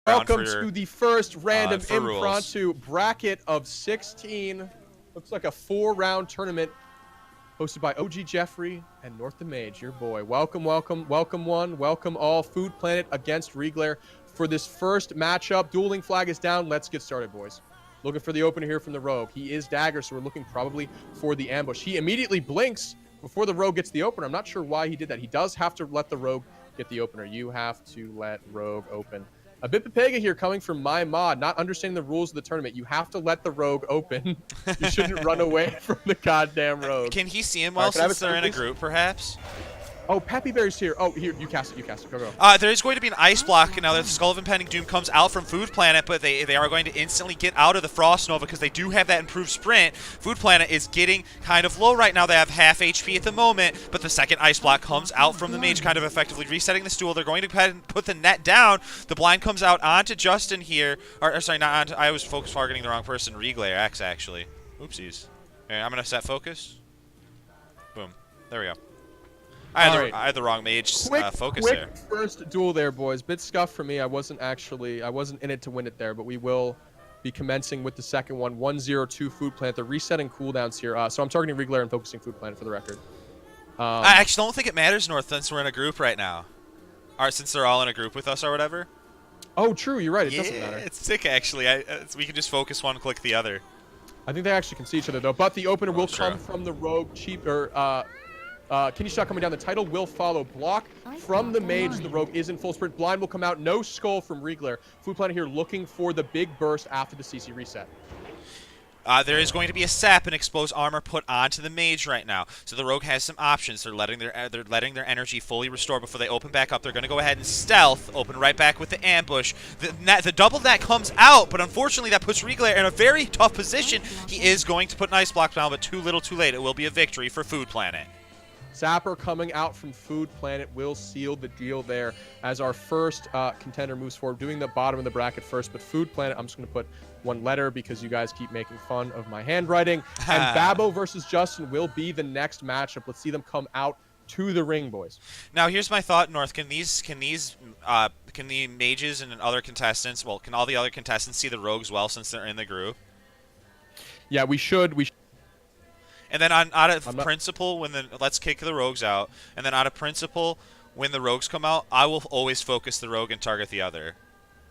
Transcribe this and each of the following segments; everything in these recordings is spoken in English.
Welcome to the first random impromptu rules. bracket of 16. Looks like a 4-round tournament hosted by OG Jeffrey and North the Mage, your boy. Welcome, welcome, welcome one, welcome all. Food Planet against Riegler for this first matchup. Dueling flag is down. Let's get started, boys. Looking for the opener here from the Rogue. He is dagger, so we're looking probably for the ambush. He immediately blinks before the Rogue gets the opener. I'm not sure why he did that. He does have to let the Rogue get the opener. You have to let Rogue open. A bit Pepega here coming from my mod, not understanding the rules of the tournament. You have to let the Rogue open. You shouldn't run away from the goddamn Rogue. Can he see him well since they're in a group, perhaps? Oh, Peppy Bear's here. Oh, here, you cast it, Go, go. There's going to be an ice block now that the Skull of Impending Doom comes out from Food Planet, but they are going to instantly get out of the Frost Nova because they do have that improved sprint. Food Planet is getting kind of low right now. They have half HP at the moment, but the second ice block comes out from the Mage, kind of effectively resetting this duel. They're going to go ahead and put the net down. The blind comes out onto Justin here. Or sorry, not onto, I was focus targeting the wrong person. Riegler X, actually. Oopsies. Okay, I'm going to set focus. Boom. There we go. I had the wrong mage focus there. Quick first duel there, boys. Bit scuffed for me. I wasn't in it to win it there, but we will be commencing with the second one. 1-0-2 Food Planet. They're resetting cooldowns here. So I'm targeting Riegler and focusing Food Planet for the record. I actually don't think it matters, North, since we're in a group right now. Since they're all in a group with us or whatever. Oh, true. You're right. It doesn't matter. It's sick, actually. We can just focus one, click the other. I think they actually can see each other, though. But the opener will come from the Rogue. Kidney shot coming down. The title will follow. Block from the Mage. The Rogue is in full sprint. Blind will come out. No skull from Riegler. Food Planet here looking for the big burst after the CC reset. There is going to be a sap and exposed armor put onto the Mage right now. So the Rogue has some options. They're letting their energy fully restore before they open back up. They're going to go ahead and stealth, open right back with the ambush. The double net comes out, but unfortunately that puts Riegler in a very tough position. He is going to put an ice block down, but too little too late. It will be a victory for Food Planet. Zapper coming out from Food Planet will seal the deal there as our first contender moves forward, doing the bottom of the bracket first. But Food Planet, I'm just going to put one letter because you guys keep making fun of my handwriting. And Babo versus Justin will be the next matchup. Let's see them come out to the ring, boys. Now, here's my thought, North. Can the mages and other contestants, well, can all the other contestants see the rogues well since they're in the group? Yeah, we should. And then out of principle, let's kick the rogues out. And then out of principle, when the rogues come out, I will always focus the rogue and target the other.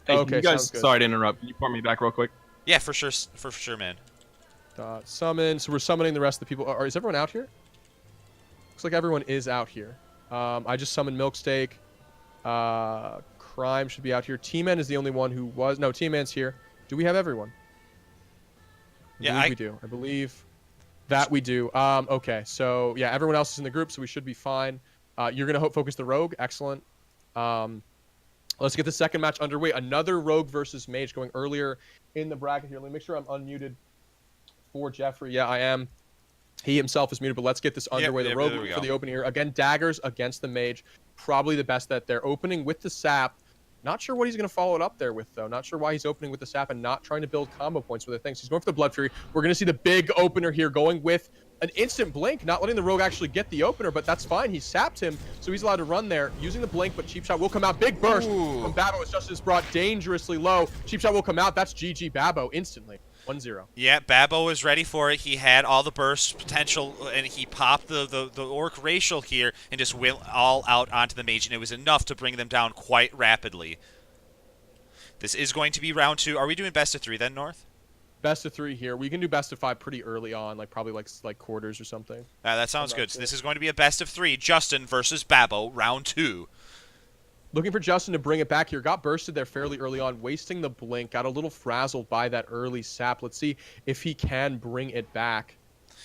Hey, okay, you guys, sorry to interrupt. Can you pour me back real quick? Yeah, for sure, man. Summon. So we're summoning the rest of the people. Is everyone out here? Looks like everyone is out here. I just summoned Milksteak. Crime should be out here. Teamen is the only one who was. No, Teamen's here. Do we have everyone? Yeah, we do. I believe. That we do. Okay, so yeah, everyone else is in the group, so we should be fine. You're gonna focus the Rogue. Excellent. Let's get the second match underway. Another Rogue versus Mage going earlier in the bracket here. Let me make sure I'm unmuted for Jeffrey. Yeah, I am. He himself is muted, but let's get this underway. The Rogue for the opening here. Again, daggers against the Mage. Probably the best that they're opening with the sap. Not sure what he's going to follow it up there with, though. Not sure why he's opening with the sap and not trying to build combo points with the things. He's going for the Blood Fury. We're going to see the big opener here going with an instant blink, not letting the Rogue actually get the opener, but that's fine. He sapped him, so he's allowed to run there. Using the blink, but Cheap Shot will come out. Big burst from Babo as Justice brought dangerously low. Cheap Shot will come out. That's GG Babo instantly. 1-0. Yeah, Babo was ready for it. He had all the burst potential, and he popped the Orc Racial here and just went all out onto the Mage, and it was enough to bring them down quite rapidly. This is going to be round 2. Are we doing best of 3 then, North? Best of 3 here. We can do best of 5 pretty early on, probably like quarters or something. That sounds good. So this is going to be a best of 3. Justin versus Babo, round 2. Looking for Justin to bring it back here. Got bursted there fairly early on, wasting the blink. Got a little frazzled by that early sap. Let's see if he can bring it back.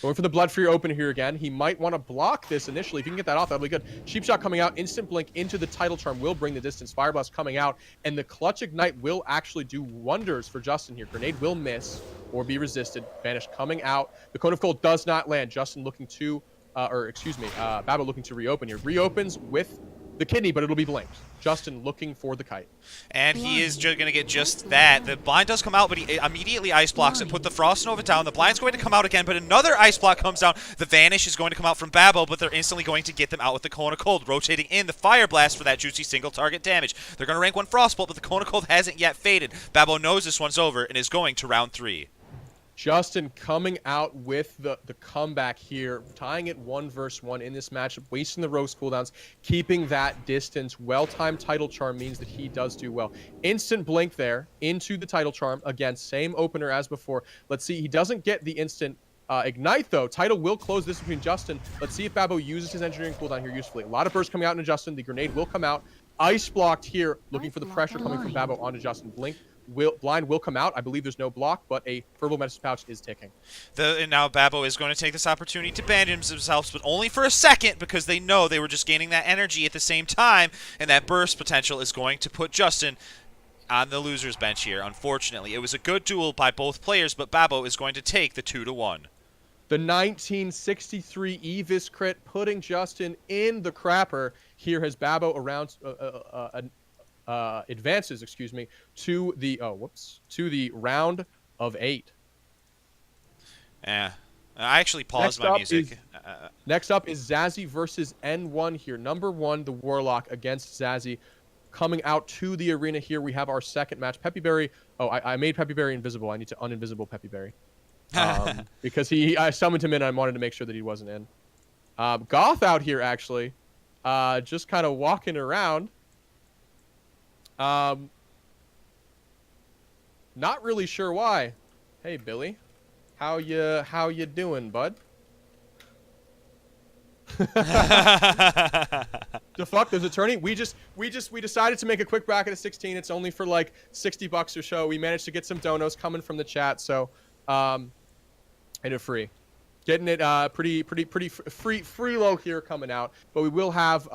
Going for the Blood Fury opener here again. He might want to block this initially. If you can get that off, that'll be good. Cheap Shot coming out. Instant blink into the title charm will bring the distance. Fire Blast coming out. And the Clutch Ignite will actually do wonders for Justin here. Grenade will miss or be resisted. Vanish coming out. The Cone of Cold does not land. Justin looking to, Babo looking to reopen here. Reopens with the kidney, but it'll be blinked. Justin looking for the kite. And he is going to get just that. The blind does come out, but he immediately ice blocks it. Put the Frost Nova down. The blind's going to come out again, but another ice block comes down. The Vanish is going to come out from Babo, but they're instantly going to get them out with the Cone of Cold. Rotating in the Fire Blast for that juicy single target damage. They're going to rank one Frostbolt, but the Cone of Cold hasn't yet faded. Babo knows this one's over and is going to round 3. Justin coming out with the comeback here, tying it 1 versus 1 in this match, wasting the Rose cooldowns, keeping that distance. Well-timed Title Charm means that he does do well. Instant blink there into the Title Charm. Again, same opener as before. Let's see, he doesn't get the instant Ignite, though. Title will close this between Justin. Let's see if Babo uses his engineering cooldown here usefully. A lot of bursts coming out into Justin. The grenade will come out. Ice blocked here, looking for the pressure coming from Babo onto Justin. Blink. Blind will come out. I believe there's no block, but a Verbal Medicine Pouch is ticking. And now Babo is going to take this opportunity to bandage themselves, but only for a second, because they know they were just gaining that energy at the same time, and that burst potential is going to put Justin on the loser's bench here, unfortunately. It was a good duel by both players, but Babo is going to take the 2-1. The 1963 Evis crit putting Justin in the crapper. Here has Babo around advances, excuse me, to the to the round of 8. Yeah, I actually paused my music. Next up is Zazi versus N1 here. Number 1, the Warlock against Zazi. Coming out to the arena here, we have our second match. Peppy Berry. Oh, I made Peppy Berry invisible. I need to uninvisible Peppy Berry. Because I summoned him in and I wanted to make sure that he wasn't in. Goth out here, actually. Just kind of walking around. Not really sure why. Hey, Billy. How you doing, bud? The fuck? There's a tourney? We decided to make a quick bracket of 16. It's only for like $60 or so. We managed to get some donos coming from the chat, so and it's free. Getting it pretty free low here coming out. But we will have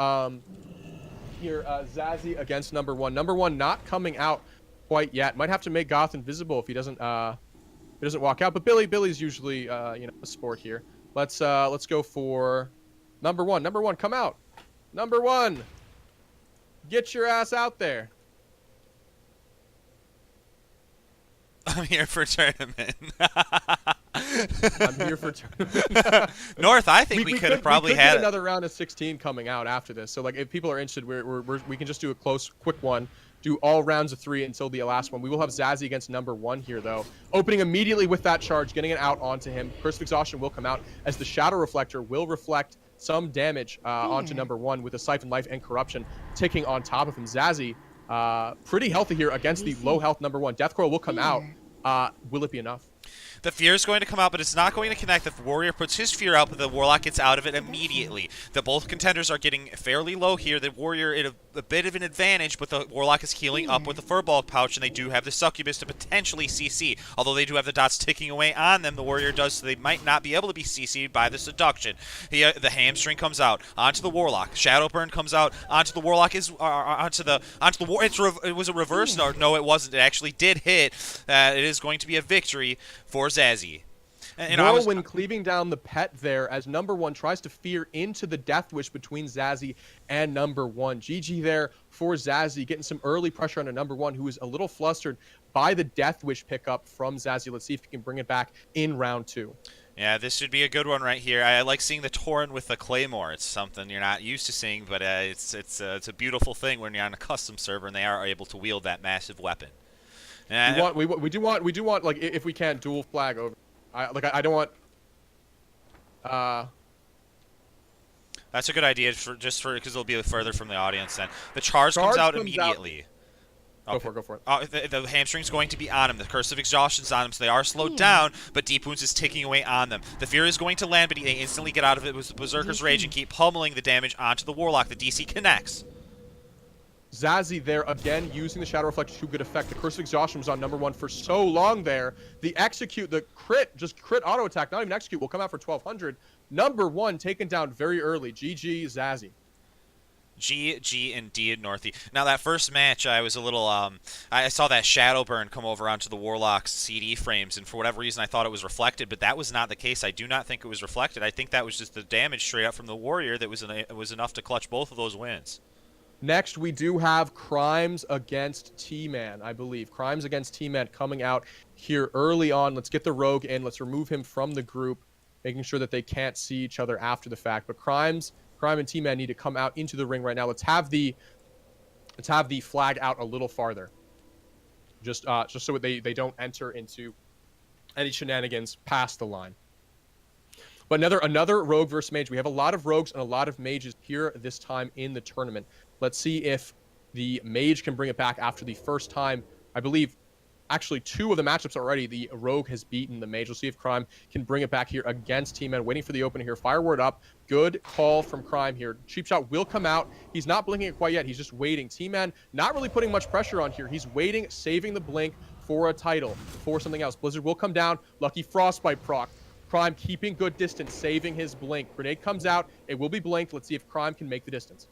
here Zazi against number 1. Number 1 not coming out quite yet. Might have to make Goth invisible if he doesn't walk out. But Billy's usually a sport here. Let's go for number 1. Number 1, come out. Number 1, get your ass out there. I'm here for tournament. I'm here for tournament. North, I think we could have probably had another round of 16 coming out after this. So like, if people are interested, we can just do a quick one. Do all rounds of 3 until the last one. We will have Zazi against number 1 here, though. Opening immediately with that charge, getting it out onto him. Curse of Exhaustion will come out as the Shadow Reflector will reflect some damage onto number 1 with a Siphon Life and Corruption ticking on top of him. Zazi, pretty healthy here against the low health number 1. Death Coil will come out. Will it be enough? The Fear is going to come out, but it's not going to connect. The Warrior puts his Fear out, but the Warlock gets out of it immediately. Both contenders are getting fairly low here. The Warrior in a bit of an advantage, but the Warlock is healing up with the Furball Pouch, and they do have the Succubus to potentially CC. Although they do have the dots ticking away on them, the Warrior does, so they might not be able to be CC'd by the Seduction. The Hamstring comes out onto the Warlock. Shadow Burn comes out onto the Warlock. Onto the War. It was a reverse. No, it wasn't. It actually did hit. It is going to be a victory for Zazi. Whirlwind cleaving down the pet there as number 1 tries to fear into the Death Wish between Zazi and number 1. GG there for Zazi, getting some early pressure on a number 1 who is a little flustered by the Death Wish pickup from Zazi. Let's see if he can bring it back in round 2. Yeah, this should be a good one right here. I like seeing the Tauren with the Claymore. It's something you're not used to seeing, but it's a beautiful thing when you're on a custom server and they are able to wield that massive weapon. We do want like, if we can, dual flag over. I don't want. That's a good idea because it'll be further from the audience. Then the charge comes out immediately. Go for it. The Hamstring's going to be on him. The Curse of Exhaustion's on him, so they are slowed down, but Deep Wounds is ticking away on them. The Fear is going to land, but they instantly get out of it with Berserker's Rage and keep pummeling the damage onto the Warlock. The DC connects. Zazi there again using the Shadow Reflector to good effect. The Curse of Exhaustion was on number 1 for so long there. The crit auto attack, not even execute, will come out for 1200. Number 1 taken down very early. GG Zazi. G, and D in Northy. Now, that first match, I was a little, I saw that Shadow Burn come over onto the Warlock's CD frames, and for whatever reason, I thought it was reflected, but that was not the case. I do not think it was reflected. I think that was just the damage straight up from the Warrior that was enough to clutch both of those wins. Next, we do have Crimes against Teamen, I believe. Crimes against Teamen coming out here early on. Let's get the Rogue in. Let's remove him from the group, making sure that they can't see each other after the fact. But Crime and Teamen need to come out into the ring right now. Let's have the flag out a little farther, just so they don't enter into any shenanigans past the line. But another Rogue versus Mage. We have a lot of Rogues and a lot of Mages here this time in the tournament. Let's see if the Mage can bring it back after the first time. I believe, actually, 2 of the matchups already, the Rogue has beaten the Mage. We'll see if Crime can bring it back here against Teamen. Waiting for the opening here. Fireword up. Good call from Crime here. Cheap shot will come out. He's not blinking it quite yet. He's just waiting. Teamen not really putting much pressure on here. He's waiting, saving the blink for a title, for something else. Blizzard will come down. Lucky Frostbite proc. Crime keeping good distance, saving his blink. Grenade comes out. It will be blinked. Let's see if Crime can make the distance.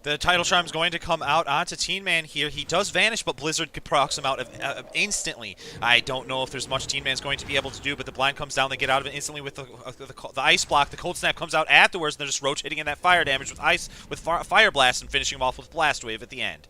The title charm is going to come out onto Teamen here. He does vanish, but Blizzard procs him out instantly. I don't know if there's much Teamen's going to be able to do, but the blind comes down. They get out of it instantly with the ice block. The cold snap comes out afterwards, and they're just rotating in that fire damage with fire blast and finishing him off with blast wave at the end.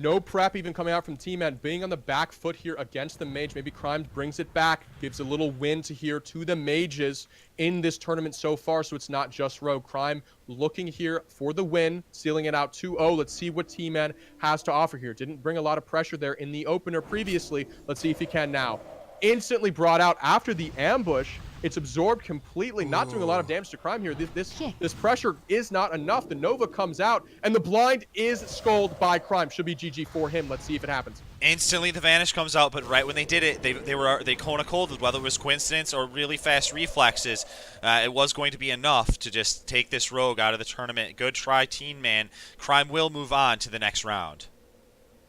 No prep even coming out from Teamen. Being on the back foot here against the Mage. Maybe Crimes brings it back. Gives a little win to the Mages in this tournament so far. So it's not just Rogue. Crime looking here for the win. Sealing it out 2-0. Let's see what Teamen has to offer here. Didn't bring a lot of pressure there in the opener previously. Let's see if he can now. Instantly brought out after the ambush. It's absorbed completely, not doing a lot of damage to Crime here. This pressure is not enough. The Nova comes out, and the blind is sculled by Crime. Should be GG for him. Let's see if it happens. Instantly, the vanish comes out, but right when they did it, they Kona colded. Whether it was coincidence or really fast reflexes, it was going to be enough to just take this Rogue out of the tournament. Good try, Teamen. Crime will move on to the next round.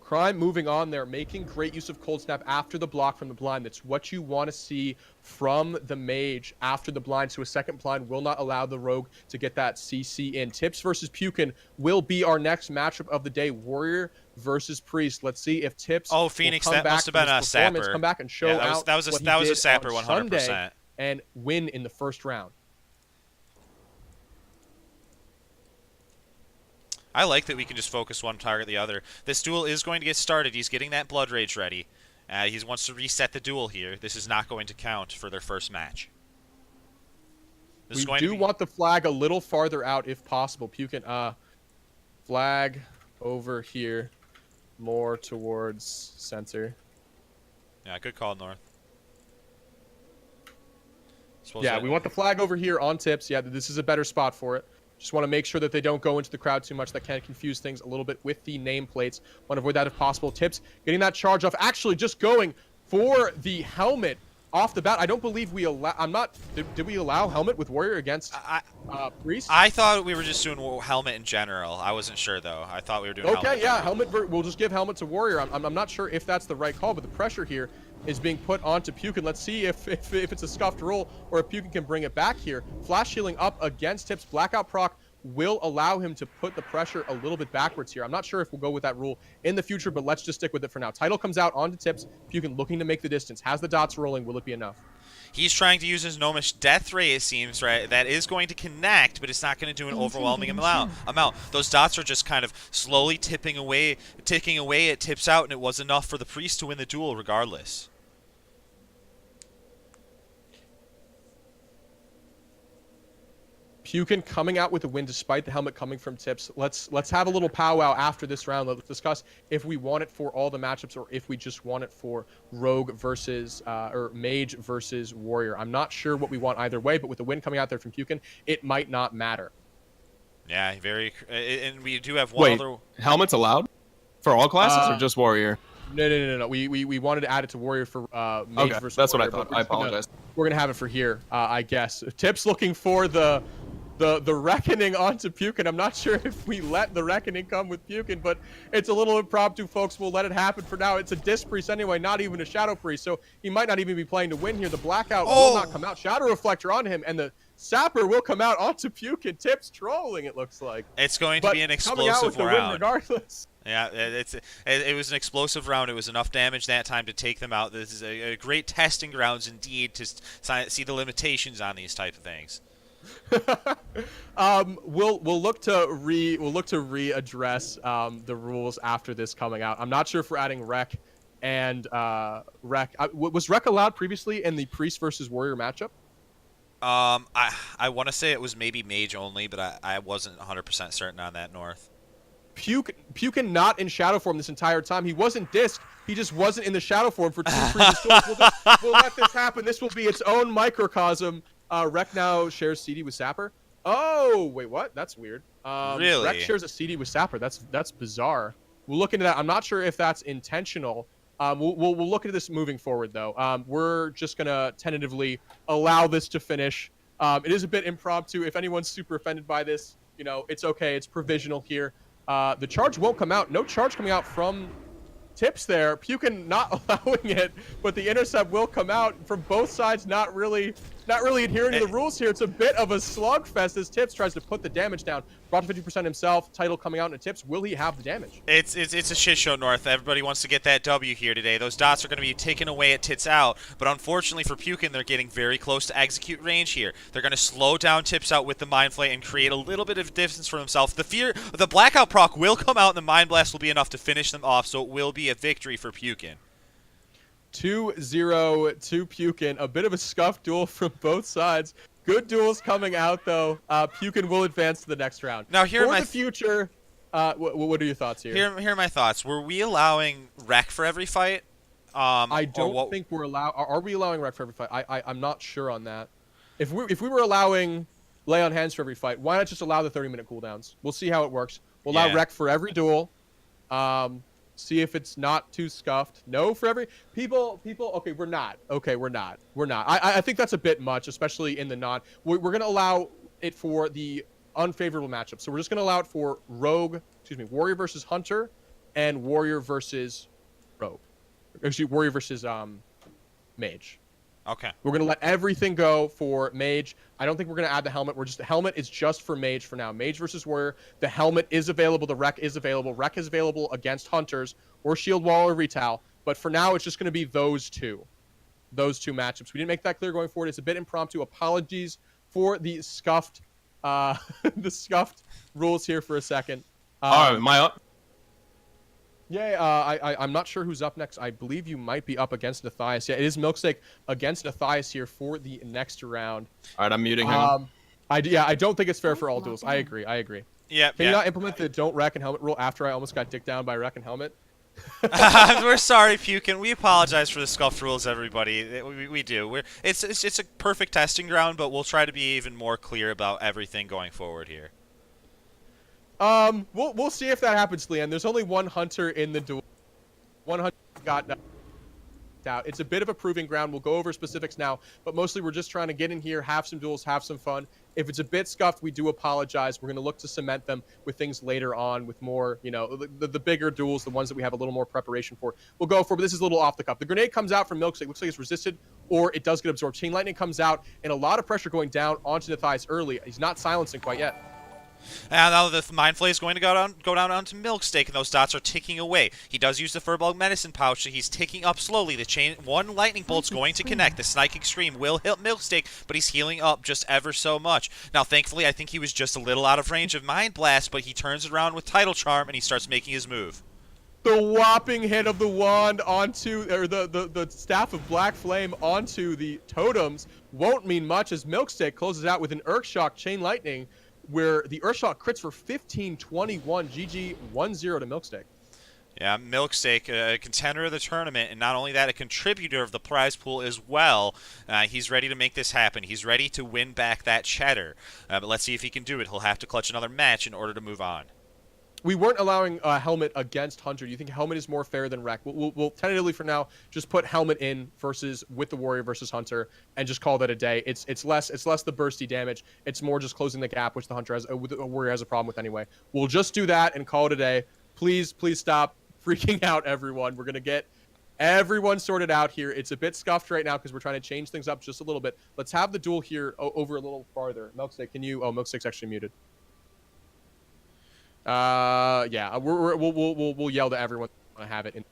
Crime moving on there, making great use of Cold Snap after the block from the blind. That's what you want to see from the Mage after the blind. So a second blind will not allow the Rogue to get that CC in. Tips versus Pukin will be our next matchup of the day. Warrior versus Priest. Let's see if Tips Phoenix, will come that back must have been a sapper. Come back and show out that was a sapper 100%. And win in the first round. I like that we can just focus one, target the other. This duel is going to get started. He's getting that Blood Rage ready. He wants to reset the duel here. This is not going to count for their first match. We do want the flag a little farther out if possible. Pukin, flag over here, more towards center. Yeah, good call, North. Yeah, we want the flag over here on Tips. Yeah, this is a better spot for it. Just want to make sure that they don't go into the crowd too much. That can confuse things a little bit with the nameplates. Want to avoid that if possible. Tips getting that charge off. Actually, just going for the helmet off the bat. I don't believe we allow. Did we allow helmet with Warrior against Priest? I thought we were just doing helmet in general. I wasn't sure though. I thought we were doing. Okay, yeah, helmet. We'll just give helmet to Warrior. I'm not sure if that's the right call, but the pressure here is being put onto Pukin. Let's see if it's a scuffed roll or if Pukin can bring it back here. Flash healing up against Tips. Blackout proc will allow him to put the pressure a little bit backwards here. I'm not sure if we'll go with that rule in the future, but let's just stick with it for now. Title comes out onto Tips. Pukin looking to make the distance. Has the dots rolling. Will it be enough? He's trying to use his Gnomish Death Ray, it seems, right? That is going to connect, but it's not going to do an overwhelming amount. Those dots are just kind of slowly ticking away. It tips out, and it was enough for the Priest to win the duel regardless. Pukin coming out with a win despite the helmet coming from Tips. Let's have a little powwow after this round. Let's discuss if we want it for all the matchups or if we just want it for Rogue versus or Mage versus Warrior. I'm not sure what we want either way, but with the win coming out there from Pukin, it might not matter. Yeah, and we do have one other. Helmets allowed for all classes or just Warrior? No. We wanted to add it to Warrior for Mage versus that's Warrior. what I thought. I apologize. We're gonna have it for here, I guess. Tips looking for the reckoning onto Pukin. I'm not sure if we let the reckoning come with Pukin, but it's a little impromptu, folks. We'll let it happen for now. It's a Disc Priest anyway, not even a Shadow Priest, so he might not even be playing to win here. The Blackout will not come out. Shadow Reflector on him, and the Sapper will come out onto Pukin. Tips trolling, it looks like. It's going to be an explosive round. Win regardless. Yeah, it was an explosive round. It was enough damage that time to take them out. This is a great testing grounds indeed to see the limitations on these type of things. We'll look to readdress the rules after this coming out. I'm not sure if we're adding Rec and Rec. Was Rec allowed previously in the Priest versus Warrior matchup? I want to say it was maybe Mage only, but I wasn't 100% certain on that, North. Pukin not in shadow form this entire time. He wasn't disc. He just wasn't in the shadow form for 2 previous duels. We'll let this happen. This will be its own microcosm. Rec now shares CD with Sapper. Oh, wait, what? That's weird. Really? Rec shares a CD with Sapper. That's bizarre. We'll look into that. I'm not sure if that's intentional. We'll look into this moving forward, though. We're just going to tentatively allow this to finish. It is a bit impromptu. If anyone's super offended by this, you know, it's okay. It's provisional here. The charge won't come out. No charge coming out from Tips there. Pukin not allowing it, but the intercept will come out from both sides. Not really adhering to the rules here. It's a bit of a slugfest as Tips tries to put the damage down. Brought to 50% himself. Title coming out into Tips. Will he have the damage? It's a shit show, North. Everybody wants to get that W here today. Those dots are going to be taken away at Tits out, but unfortunately for Pukin, they're getting very close to execute range here. They're going to slow down Tips out with the Mind Flay and create a little bit of distance for himself. The Blackout proc will come out, and the Mind Blast will be enough to finish them off, so it will be a victory for Pukin. 2-0 to Pukin. A bit of a scuffed duel from both sides. Good duels coming out, though. Pukin will advance to the next round. Now, here for the future, what are your thoughts here? Here are my thoughts. Were we allowing Rec for every fight? I don't think we're allowed. Are we allowing Rec for every fight? I'm not sure on that. If we were allowing Lay on Hands for every fight, why not just allow the 30-minute cooldowns? We'll see how it works. We'll allow Rec for every duel. See if it's not too scuffed. No for every people. Okay, we're not. I think that's a bit much, especially in the non. We're gonna allow it for the unfavorable matchup. So we're just gonna allow it for Warrior versus Hunter, and Warrior versus Rogue. Actually, Warrior versus Mage. Okay. We're going to let everything go for Mage. I don't think we're going to add the helmet. The helmet is just for Mage for now. Mage versus Warrior. The helmet is available. The Rec is available. Rec is available against Hunters or Shield Wall or Retail. But for now, it's just going to be those two matchups. We didn't make that clear going forward. It's a bit impromptu. Apologies for the scuffed rules here for a second. All right, am I up? Yeah, I'm not sure who's up next. I believe you might be up against Nathias. Yeah, it is Milksteak against Nathias here for the next round. All right, I'm muting him. I don't think it's fair for all duels. I agree. Yeah. Can you not implement the don't Rec and helmet rule after I almost got dicked down by Rec and helmet? We're sorry, Pukin. We apologize for the scuffed rules, everybody. We do. It's a perfect testing ground, but we'll try to be even more clear about everything going forward here. We'll see if that happens, Leanne. There's only one Hunter in the duel. One Hunter got knocked out. It's a bit of a proving ground. We'll go over specifics now, but mostly we're just trying to get in here, have some duels, have some fun. If it's a bit scuffed, we do apologize. We're going to look to cement them with things later on, with more, you know, the bigger duels, the ones that we have a little more preparation for. We'll go for, but this is a little off the cuff. The grenade comes out from Milkshake. Looks like it's resisted, or it does get absorbed. Chain Lightning comes out, and a lot of pressure going down onto Nathias early. He's not silencing quite yet. And now the Mind Flay is going to go down onto Milksteak, and those dots are ticking away. He does use the Furball Medicine Pouch, so he's ticking up slowly. One Lightning Bolt's going to connect. The Snike Extreme will hit Milksteak, but he's healing up just ever so much. Now, thankfully, I think he was just a little out of range of Mind Blast, but he turns it around with Tidal Charm, and he starts making his move. The whopping hit of the wand onto, or the Staff of Black Flame onto the totems won't mean much as Milksteak closes out with an Earthshock Chain Lightning, where the Earthshock crits for 15-21. GG 1-0 to Milksteak. Yeah, Milksteak, a contender of the tournament, and not only that, a contributor of the prize pool as well. He's ready to make this happen. He's ready to win back that cheddar. But let's see if he can do it. He'll have to clutch another match in order to move on. We weren't allowing Helmet against Hunter. Do you think Helmet is more fair than Rec? We'll tentatively for now just put Helmet in versus with the Warrior versus Hunter and just call that a day. It's less the bursty damage. It's more just closing the gap, which the Hunter has, the Warrior has a problem with anyway. We'll just do that and call it a day. Please stop freaking out, everyone. We're gonna get everyone sorted out here. It's a bit scuffed right now because we're trying to change things up just a little bit. Let's have the duel here over a little farther. Milksteak, can you? Oh, Milksteak's actually muted. Yeah, we'll yell to everyone to have it,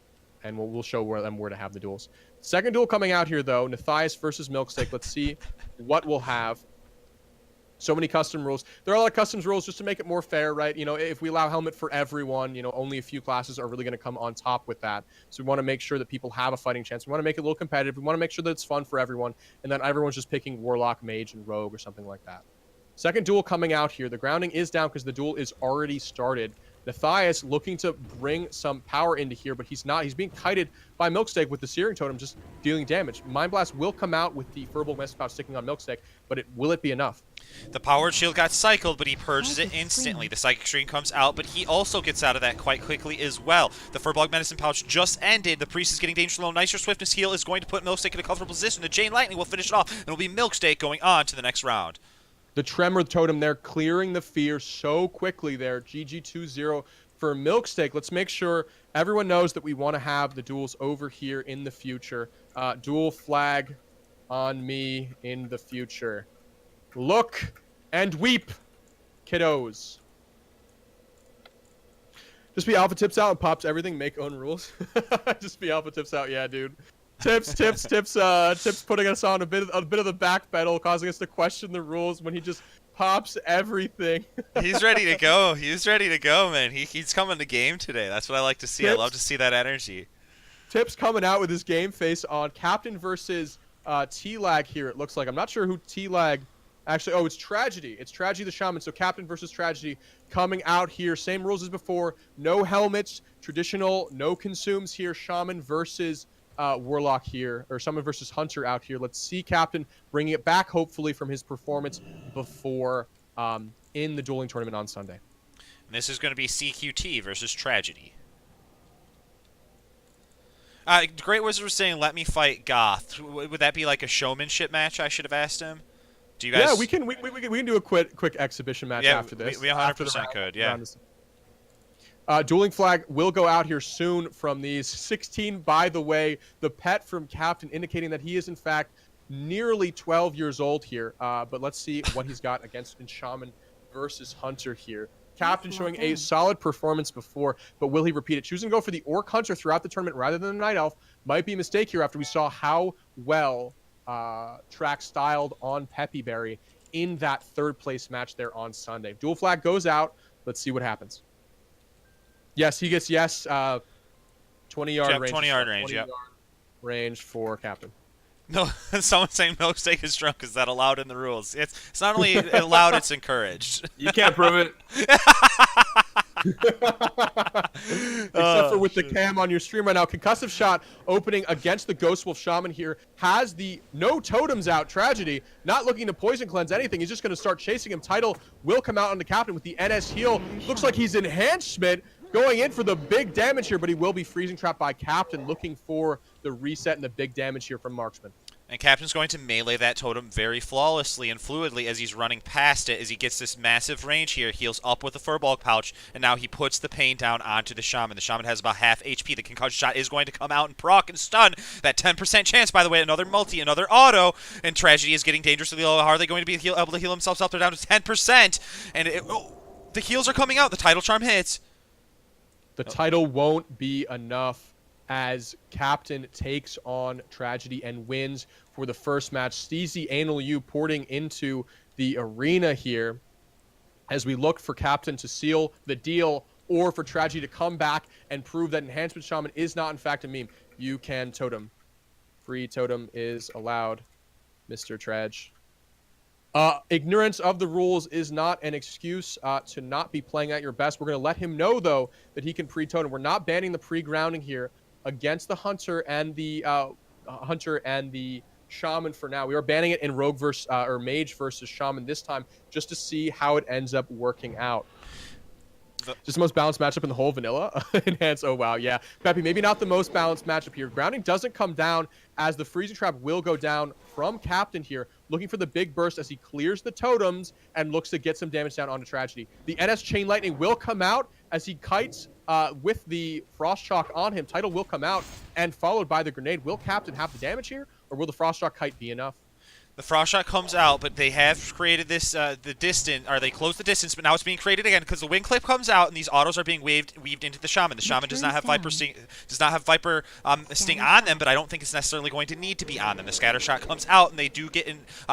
and we'll show them where to have the duels. Second duel coming out here though, Nathias versus Milksteak. Let's see what we'll have. So many custom rules. There are a lot of customs rules just to make it more fair, right? You know, if we allow helmet for everyone, you know, only a few classes are really going to come on top with that. So we want to make sure that people have a fighting chance. We want to make it a little competitive. We want to make sure that it's fun for everyone, and then everyone's just picking Warlock, Mage, and Rogue or something like that. Second duel coming out here. The grounding is down because the duel is already started. Nathias looking to bring some power into here, but he's not. He's being kited by Milksteak with the Searing Totem just dealing damage. Mind Blast will come out with the Furball Message Pouch sticking on Milksteak, but will it be enough? The Powered Shield got cycled, but he purges it instantly. The Psychic Stream comes out, but he also gets out of that quite quickly as well. The Furball Medicine Pouch just ended. The Priest is getting dangerously low. Nicer Swiftness heal is going to put Milksteak in a comfortable position. The Chain Lightning will finish it off, and it'll be Milksteak going on to the next round. The Tremor Totem there clearing the fear so quickly there. GG 2-0 for Milksteak. Let's make sure everyone knows that we want to have the duels over here in the future. Dual flag on me in the future. Look and weep, kiddos. Just be alpha tips out and pops everything. Make own rules. Just be alpha tips out. Yeah, dude. Tips putting us on a bit of the back pedal, causing us to question the rules when he just pops everything. He's ready to go. He's ready to go, man. He's coming to game today. That's what I like to see. I love to see that energy. Tips coming out with his game face on. Captain versus T-Lag here, it looks like. I'm not sure who T-Lag... Actually, oh, it's Tragedy. It's Tragedy the Shaman. So Captain versus Tragedy coming out here. Same rules as before. No helmets. Traditional. No consumes here. Shaman versus... Warlock here, or Shaman versus Hunter out here. Let's see Captain bringing it back, hopefully, from his performance before in the dueling tournament on Sunday. And this is going to be CQT versus Tragedy. Great Wizard was saying, let me fight Goth. Would that be like a showmanship match I should have asked him? Do you guys... Yeah, we can do a quick exhibition match after this. We 100% could, yeah. Dueling flag will go out here soon from these. 16, by the way, the pet from Captain indicating that he is, in fact, nearly 12 years old here. But let's see what he's got against in Shaman versus Hunter here. Captain showing a solid performance before, but will he repeat it? Choosing to go for the Orc Hunter throughout the tournament rather than the Night Elf might be a mistake here after we saw how well Track styled on Peppy Berry in that third place match there on Sunday. Dual flag goes out. Let's see what happens. Yes, he gets 20-yard range. 20-yard range, yep. Range for Captain. No, someone's saying Milksteak is drunk. Is that allowed in the rules? It's not only allowed, it's encouraged. You can't prove it. Except for with the cam on your stream right now. Concussive shot opening against the Ghost Wolf Shaman here. Has the no totems out. Tragedy. Not looking to poison cleanse anything. He's just going to start chasing him. Title will come out on the Captain with the NS heal. Looks like he's enhancement. Going in for the big damage here, but he will be freezing trapped by Captain, looking for the reset and the big damage here from Marksman. And Captain's going to melee that totem very flawlessly and fluidly as he's running past it, as he gets this massive range here, heals up with the Furball Pouch, and now he puts the pain down onto the Shaman. The Shaman has about half HP. The Concussion Shot is going to come out and proc and stun. That 10% chance, by the way, another multi, another auto, and Tragedy is getting dangerously low. How are they going to be able to heal themselves up? They're down to 10%, and the heals are coming out. The Tidal Charm hits. The title won't be enough as Captain takes on Tragedy and wins for the first match. Steezy Anal U porting into the arena here as we look for Captain to seal the deal or for Tragedy to come back and prove that Enhancement Shaman is not, in fact, a meme. You can totem. Free totem is allowed, Mr. Trage. Ignorance of the rules is not an excuse to not be playing at your best. We're going to let him know, though, that he can pre-totem. We're not banning the pre-grounding here against the Hunter and the Shaman for now. We are banning it in Rogue versus or Mage versus Shaman this time, just to see how it ends up working out. Just the most balanced matchup in the whole vanilla. Enhance. Oh, wow. Yeah. Peppy, maybe not the most balanced matchup here. Grounding doesn't come down as the freezing trap will go down from Captain here, looking for the big burst as he clears the totems and looks to get some damage down onto Tragedy. The NS Chain Lightning will come out as he kites with the Frost Shock on him. Title will come out and followed by the grenade. Will Captain have the damage here, or will the Frost Shock kite be enough? The frost shot comes out, but they have created this the distance, or they closed the distance, but now it's being created again because the wing clip comes out and these autos are being weaved into the shaman. The shaman does not have Viper Sting on them, but I don't think it's necessarily going to need to be on them. The scatter shot comes out and they do get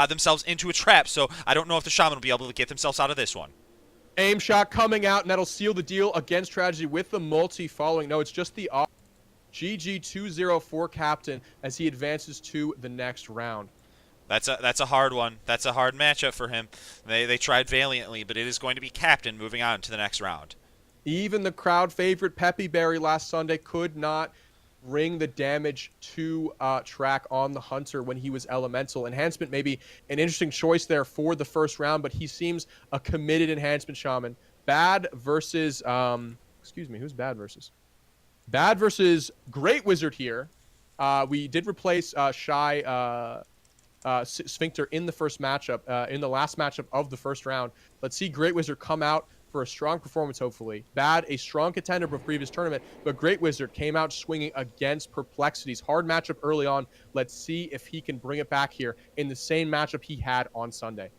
themselves into a trap, so I don't know if the shaman will be able to get themselves out of this one. Aim shot coming out, and that'll seal the deal against Tragedy with the multi following. No, it's just the GG 2-0 for Captain as he advances to the next round. That's a hard one. That's a hard matchup for him. They tried valiantly, but it is going to be Captain moving on to the next round. Even the crowd favorite Peppy Berry last Sunday could not bring the damage to track on the Hunter when he was elemental. Enhancement may be an interesting choice there for the first round, but he seems a committed enhancement shaman. Bad versus excuse me, who's bad versus? Bad versus Great Wizard here. We did replace Shy Sphincter in the first matchup, in the last matchup of the first round. Let's see Great Wizard come out for a strong performance, hopefully. Bad, a strong contender from previous tournament, but Great Wizard came out swinging against Perplexities. Hard matchup early on. Let's see if he can bring it back here in the same matchup he had on Sunday.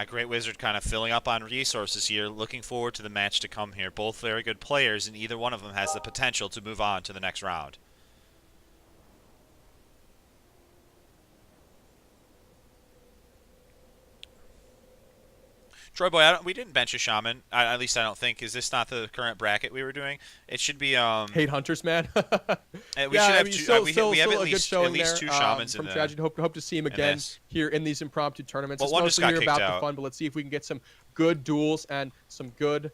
Great Wizard kind of filling up on resources here, looking forward to the match to come here. Both very good players, and either one of them has the potential to move on to the next round. Troy Boy, we didn't bench a shaman. At least I don't think. Is this not the current bracket we were doing? It should be. Hate Hunters, man. We should have two. We have at least two shamans from in Tragedy. Hope to see him again here in these impromptu tournaments. Well, it's one mostly just got here kicked about out. the fun, but let's see if we can get some good duels and some good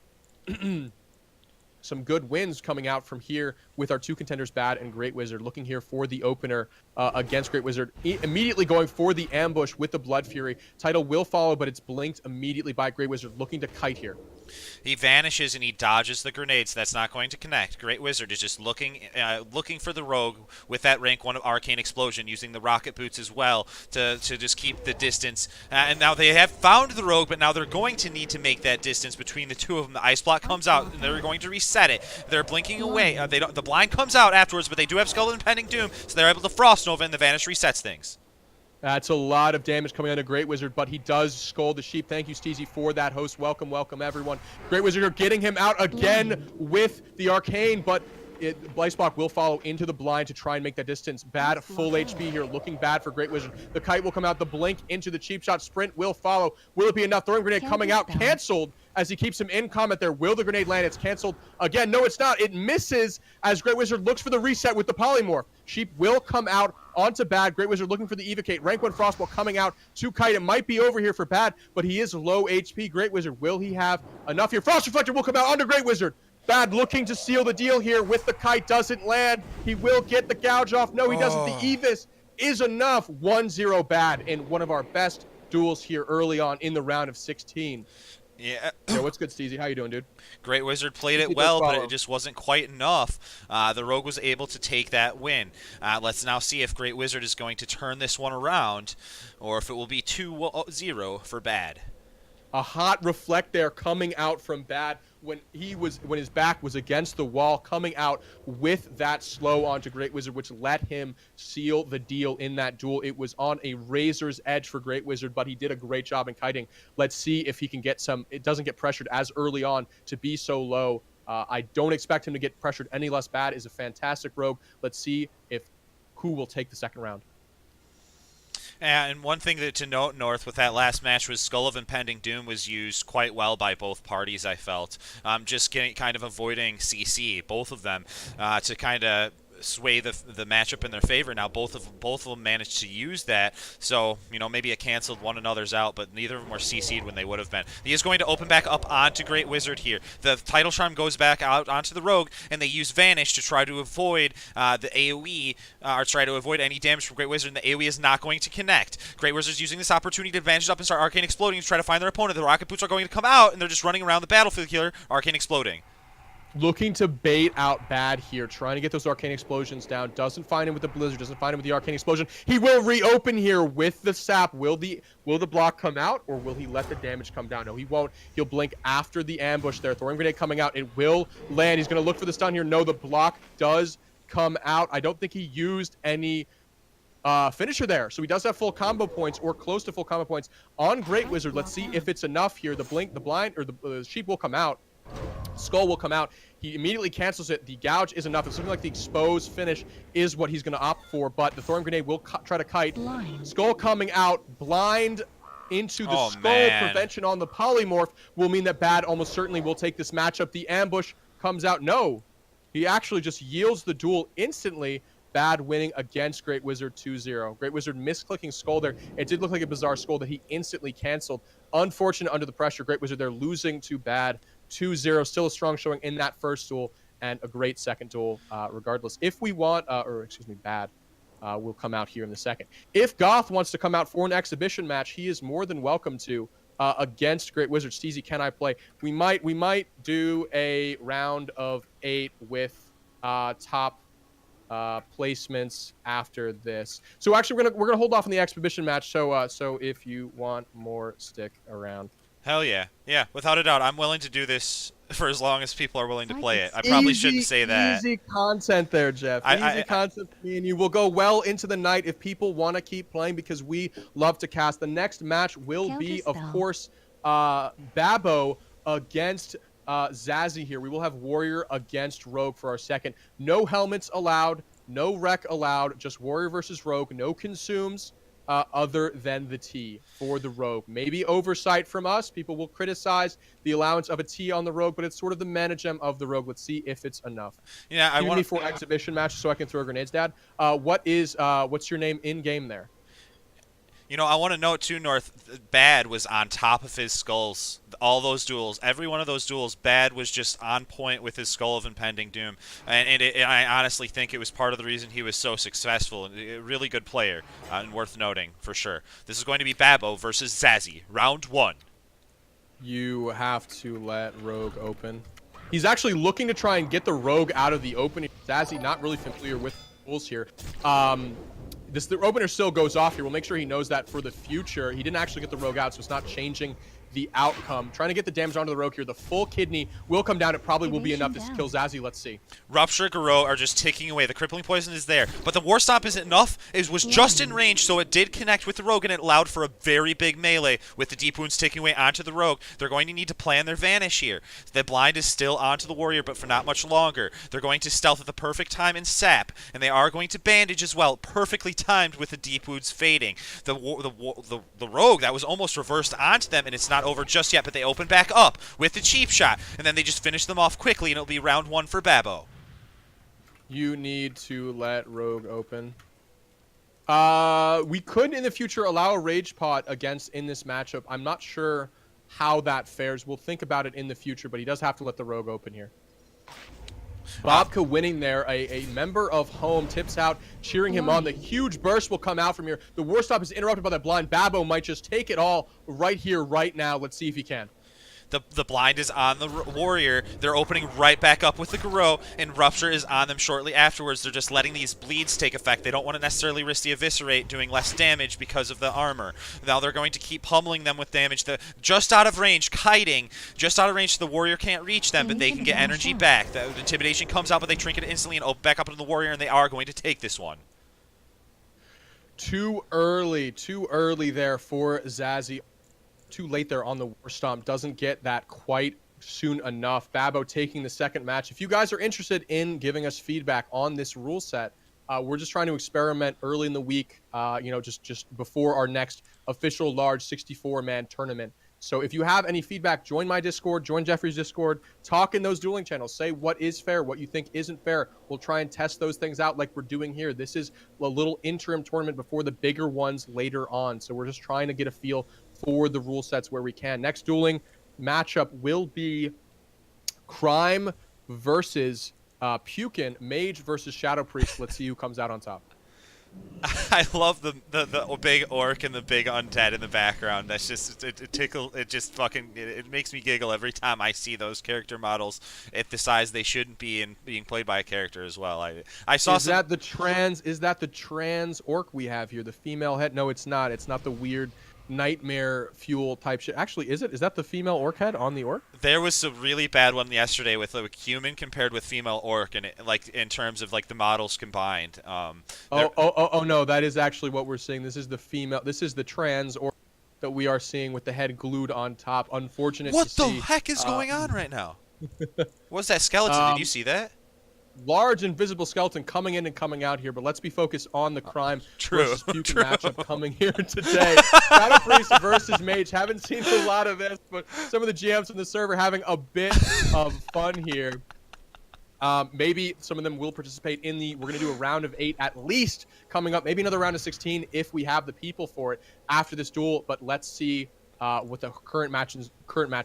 some good wins coming out from here with our two contenders, Bad and Great Wizard, looking here for the opener against Great Wizard. Immediately going for the ambush with the Blood Fury. Title will follow, but it's blinked immediately by Great Wizard, looking to kite here. He vanishes and he dodges the grenades. That's not going to connect. Great Wizard is just looking for the rogue with that rank 1 of Arcane Explosion, using the rocket boots as well to just keep the distance. And now they have found the rogue, but now they're going to need to make that distance between the two of them. The ice block comes out and they're going to reset it. They're blinking away. The blind comes out afterwards, but they do have Skull and Pending Doom, so they're able to Frost Nova, and the Vanish resets things. That's a lot of damage coming on to Great Wizard, but he does scold the sheep. Thank you, Steezy, for that host. Welcome, everyone. Great Wizard are getting him out again with the Arcane, but Bliceblock will follow into the blind to try and make that distance. Bad, full HP here, looking bad for Great Wizard. The kite will come out, the blink into the cheap shot. Sprint will follow. Will it be enough? Throwing grenade coming out, canceled as he keeps him in combat there. Will the grenade land? It's canceled again. No, it's not. It misses as Great Wizard looks for the reset with the polymorph. Sheep will come out onto Bad. Great Wizard looking for the evocate. Rank 1 Frostball coming out to kite. It might be over here for Bad, but he is low HP. Great Wizard, will he have enough here? Frost Reflector will come out onto Great Wizard. Bad looking to seal the deal here with the kite. Doesn't land. He will get the gouge off. No, he doesn't. The Evis is enough. 1-0 Bad in one of our best duels here early on in the round of 16. Yeah. What's good, Steezy? How you doing, dude? Great Wizard played it well, but it just wasn't quite enough. The Rogue was able to take that win. Let's now see if Great Wizard is going to turn this one around, or if it will be 2-0 for Bad. A hot reflect there coming out from Bad when his back was against the wall, coming out with that slow onto Great Wizard, which let him seal the deal in that duel. It was on a razor's edge for Great Wizard, but he did a great job in kiting. Let's see if he can get some. It doesn't get pressured as early on to be so low. I don't expect him to get pressured any less. Bad is a fantastic rogue. Let's see who will take the second round. And one thing to note, North, with that last match was Skull of Impending Doom was used quite well by both parties, I felt. Just kind of avoiding CC, both of them, to kind of sway the matchup in their favor. Now both of them managed to use that, so maybe it canceled one another's out, but neither of them were CC'd when they would have been. He is going to open back up onto Great Wizard here. The Title Charm goes back out onto the Rogue, and they use Vanish to try to avoid the AoE, or try to avoid any damage from Great Wizard, and the AoE is not going to connect. Great Wizard's using this opportunity to advantage up and start Arcane Exploding to try to find their opponent. The Rocket Boots are going to come out, and they're just running around the battlefield here, Arcane Exploding. Looking to bait out Bad here, trying to get those Arcane Explosions down. Doesn't find him with the Blizzard, doesn't find him with the Arcane Explosion. He will reopen here with the sap. Will the block come out, or will he let the damage come down? No, he won't. He'll blink after the ambush there. Throwing grenade coming out. It will land. He's going to look for the stun here. No, the block does come out. I don't think he used any finisher there. So he does have full combo points or close to full combo points on Great Wizard. Let's see if it's enough here. The blink, the blind, or the sheep will come out. Skull will come out. He immediately cancels it. The gouge is enough. It's something like the expose finish is what he's going to opt for, but the Thorn Grenade will try to kite. Blind. Skull coming out. Blind into the skull. Man. Prevention on the polymorph will mean that Bad almost certainly will take this matchup. The ambush comes out. No. He actually just yields the duel instantly. Bad winning against Great Wizard 2-0. Great Wizard misclicking Skull there. It did look like a bizarre Skull that he instantly canceled. Unfortunate under the pressure. Great Wizard there losing to Bad 2-0. Still a strong showing in that first duel and a great second duel regardless. If we want, Bad will come out here in the second. If Goth wants to come out for an exhibition match, he is more than welcome to against Great Wizard. Steezy, can I play? We might do a round of 8 with top placements after this. So actually, we're gonna hold off on the exhibition match. So if you want more, stick around. Hell yeah. Yeah, without a doubt. I'm willing to do this for as long as people are willing to play it. I probably shouldn't say that. Easy content there, Jeff. Easy content for me and you. Will go well into the night if people want to keep playing because we love to cast. The next match will be, of course, Babo against Zazi here. We will have Warrior against Rogue for our second. No helmets allowed. No wreck allowed. Just Warrior versus Rogue. No consumes. Other than the T for the Rogue. Maybe oversight from us. People will criticize the allowance of a T on the Rogue, but it's sort of the managem of the Rogue. Let's see if it's enough. Yeah, I want me for exhibition matches so I can throw grenades, Dad. What's your name in game there? You know, I want to note too, North, Bad was on top of his skulls. All those duels, every one of those duels, Bad was just on point with his Skull of Impending Doom. And I honestly think it was part of the reason he was so successful. A really good player, and worth noting, for sure. This is going to be Babo versus Zazi, round 1. You have to let Rogue open. He's actually looking to try and get the Rogue out of the opening. Zazi, not really familiar with the rules here. The opener still goes off here. We'll make sure he knows that for the future. He didn't actually get the Rogue out, so it's not changing the outcome. Trying to get the damage onto the Rogue here. The full kidney will come down. It probably will be enough to kill Zazi. Let's see. Rupture, Garou are just ticking away. The crippling poison is there, but the War Stomp isn't enough. It was just in range, so it did connect with the Rogue, and it allowed for a very big melee with the deep wounds ticking away onto the Rogue. They're going to need to plan their vanish here. The blind is still onto the Warrior, but for not much longer. They're going to stealth at the perfect time and sap, and they are going to bandage as well, perfectly timed with the deep wounds fading. The Rogue, that was almost reversed onto them, and it's not over just yet, but they open back up with the cheap shot, and then they just finish them off quickly, and it'll be round 1 for Babo. You need to let Rogue open. We could in the future allow a Rage Pot against in this matchup. I'm not sure how that fares. We'll think about it in the future, but he does have to let the Rogue open here. Bobka winning there. A member of home tips out, cheering him on. The huge burst will come out from here. The War Stop is interrupted by that blind. Babo might just take it all right here, right now. Let's see if he can. The blind is on the Warrior. They're opening right back up with the Garou, and Rupture is on them shortly afterwards. They're just letting these bleeds take effect. They don't want to necessarily risk the Eviscerate doing less damage because of the armor. Now they're going to keep pummeling them with damage. Just out of range, kiting. Just out of range, so the Warrior can't reach them, but they can get energy back. The Intimidation comes out, but they trinket it instantly and open back up into the Warrior, and they are going to take this one. Too early there for Zazi. Too late there on the War Stomp. Doesn't get that quite soon enough. Babo taking the second match. If you guys are interested in giving us feedback on this rule set, we're just trying to experiment early in the week, just before our next official large 64-man tournament. So if you have any feedback, join my Discord, join Jeffrey's Discord, talk in those dueling channels, say what is fair, what you think isn't fair. We'll try and test those things out like we're doing here. This is a little interim tournament before the bigger ones later on. So we're just trying to get a feel for the rule sets where we can. Next dueling matchup will be Crime versus Pukin, Mage versus Shadow Priest. Let's see who comes out on top. I love the big orc and the big undead in the background. That's just it makes me giggle every time I see those character models at the size they shouldn't be and being played by a character as well. I saw Is that the trans orc we have here? The female head? No, it's not. It's not the weird nightmare fuel type shit. Actually, is it? Is that the female orc head on the orc? There was a really bad one yesterday with like human compared with female orc, and like in terms of like the models combined. Oh no, that is actually what we're seeing. This is the female. This is the trans orc that we are seeing with the head glued on top. Unfortunate. What to the see. heck is going on right now? What's that skeleton? Did you see that? Large invisible skeleton coming in and coming out here, but let's be focused on the crime versus Pukin matchup coming here today. Shadow Priest versus Mage. Haven't seen a lot of this, but some of the GMs in the server having a bit of fun here. Maybe some of them will participate in the. We're gonna do a round of 8 at least coming up. Maybe another round of 16 if we have the people for it after this duel. But let's see what the current match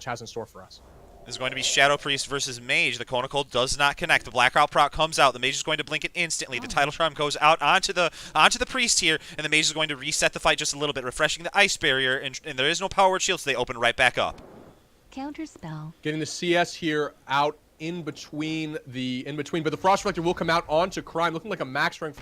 has in store for us. Is going to be Shadow Priest versus Mage. The Conical does not connect. The Blackout proc comes out. The Mage is going to blink it instantly. The Title Charm goes out onto the Priest here, and the Mage is going to reset the fight just a little bit, refreshing the Ice Barrier, and there is no Power Word Shield, so they open right back up. Counter spell. Getting the CS here out in between, but the Frost Reflector will come out onto Crime, looking like a max strength.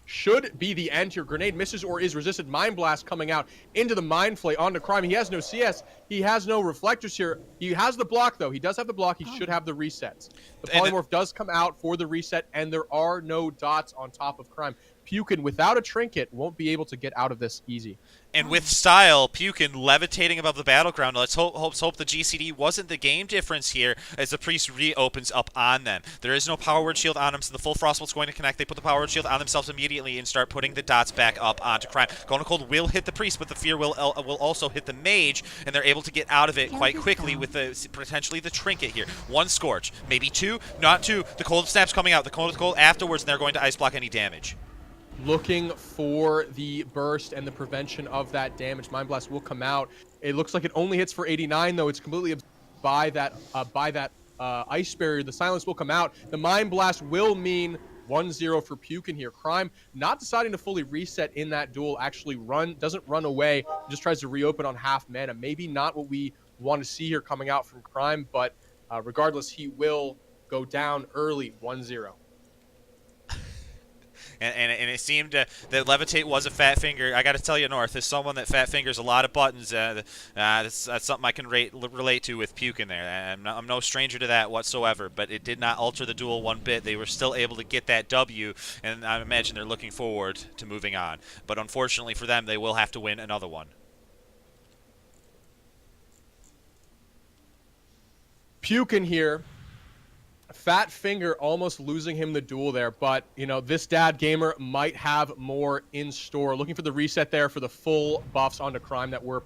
Should be the end here. Grenade misses or is resisted. Mind Blast coming out into the Mind Flay onto Crime. He has no CS. He has no reflectors here. He has the block, though. He does have the block. He should have the resets. The Polymorph does come out for the reset, and there are no dots on top of Crime. Pukin, without a trinket, won't be able to get out of this easy. And with style, Pukin levitating above the battleground. Let's hope the GCD wasn't the game difference here as the Priest reopens up on them. There is no Power Word Shield on him, so the full Frostbolt's going to connect. They put the Power Word Shield on themselves immediately and start putting the dots back up onto Crime. Golden Cold will hit the Priest, but the Fear will also hit the Mage, and they're able to get out of it quite quickly with potentially the Trinket here. 1 Scorch, maybe 2, not 2. The Cold Snap's coming out. The Cold afterwards, and they're going to Ice Block any damage. Looking for the burst and the prevention of that damage. Mind Blast will come out. It looks like it only hits for 89, though. It's completely by that Ice Barrier. The Silence will come out. The Mind Blast will mean 1-0 for Pukin here. Crime not deciding to fully reset in that duel. Actually doesn't run away. Just tries to reopen on half mana. Maybe not what we want to see here coming out from Crime, but regardless, he will go down early 1-0. And it seemed that Levitate was a fat finger. I got to tell you, North, as someone that fat fingers a lot of buttons, that's something I can relate to with Pukin there. I'm no stranger to that whatsoever, but it did not alter the duel one bit. They were still able to get that W, and I imagine they're looking forward to moving on. But unfortunately for them, they will have to win another one. Pukin here. Fat finger almost losing him the duel there, but you know, this dad gamer might have more in store. Looking for the reset there for the full buffs onto Crime that were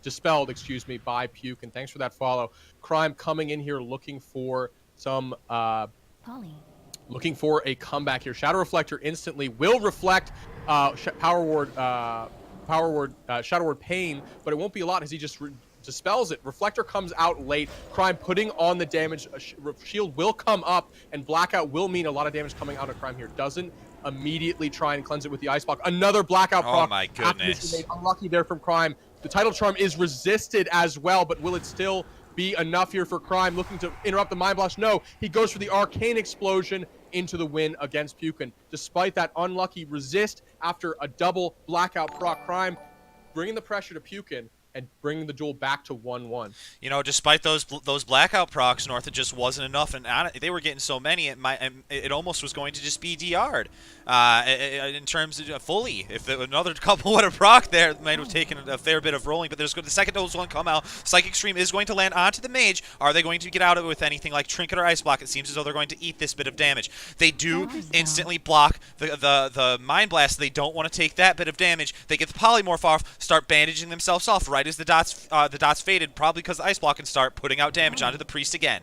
dispelled, excuse me, by Pukin. Thanks for that follow. Crime coming in here looking for some looking for a comeback here. Shadow Reflector instantly will reflect Shadow Word Pain, but it won't be a lot as he just dispels it. Reflector comes out late. Crime putting on the damage. Shield will come up, and Blackout will mean a lot of damage coming out of Crime here. Doesn't immediately try and cleanse it with the Ice Block. Another Blackout proc. Oh my goodness. Unlucky there from Crime. The Title Charm is resisted as well, but will it still be enough here for Crime? Looking to interrupt the Mind Blast. No, he goes for the Arcane Explosion into the win against Pukin. Despite that unlucky resist after a double Blackout proc, Crime bringing the pressure to Pukin and bringing the duel back to 1-1. You know, despite those Blackout procs, North, it just wasn't enough, and they were getting so many, it almost was going to just be DR'd in terms of fully. If another couple would have proc there, it might have taken a fair bit of rolling, but the second those one come out, Psychic Stream is going to land onto the Mage. Are they going to get out of it with anything like Trinket or Ice Block? It seems as though they're going to eat this bit of damage. They do instantly block the Mind Blast. They don't want to take that bit of damage. They get the Polymorph off, start bandaging themselves off right as the dots faded, probably because the Ice Block can start putting out damage onto the Priest again.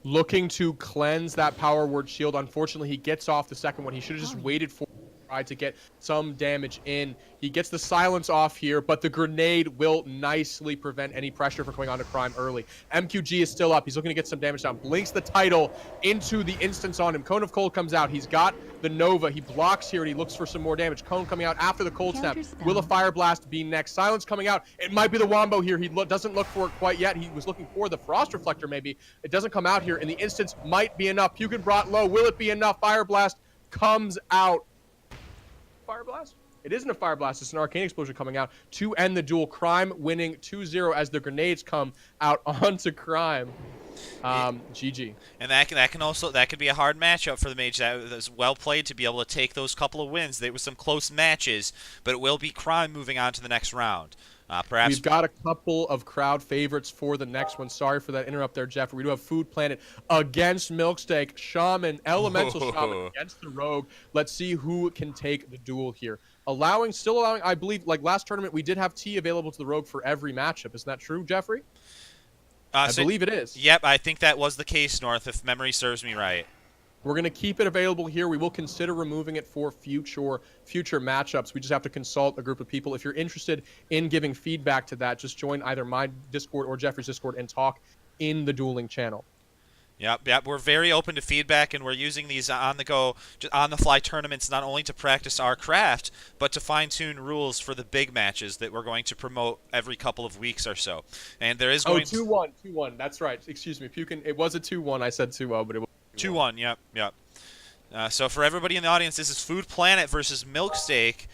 Looking to cleanse that Power Word Shield. Unfortunately, he gets off the second one. He should have just waited for tried to get some damage in. He gets the silence off here, but the grenade will nicely prevent any pressure from going on to Crime early. MQG is still up. He's looking to get some damage down. Blinks the title into the instance on him. Cone of Cold comes out. He's got the Nova. He blocks here, and he looks for some more damage. Cone coming out after the Cold Snap. Will a Fire Blast be next? Silence coming out. It might be the Wombo here. He doesn't look for it quite yet. He was looking for the Frost Reflector, maybe. It doesn't come out here, and the instance might be enough. Pukin brought low. Will it be enough? Fire Blast comes out. Fire Blast? It isn't a Fire Blast. It's an Arcane Explosion coming out to end the duel. Crime winning 2-0 as the grenades come out onto Crime. GG. And that could be a hard matchup for the Mage. That was well played to be able to take those couple of wins. There were some close matches, but it will be Crime moving on to the next round. Perhaps we've got a couple of crowd favorites for the next one. Sorry for that interrupt there, Jeff. We do have Food Planet against Milksteak, Shaman, Elemental Shaman against the Rogue. Let's see who can take the duel here. Still allowing, I believe, like last tournament, we did have tea available to the Rogue for every matchup. Isn't that true, Jeffrey? I believe it is. Yep, I think that was the case, North, if memory serves me right. We're going to keep it available here. We will consider removing it for future matchups. We just have to consult a group of people. If you're interested in giving feedback to that, just join either my Discord or Jeffrey's Discord and talk in the dueling channel. Yep. We're very open to feedback, and we're using these on-the-go, on-the-fly tournaments not only to practice our craft, but to fine-tune rules for the big matches that we're going to promote every couple of weeks or so. And there is going 2-1. That's right. Excuse me, Pukin. It was a 2-1. I said 2-0, but it was 2-1. Yep. So for everybody in the audience, this is Food Planet versus Milksteak.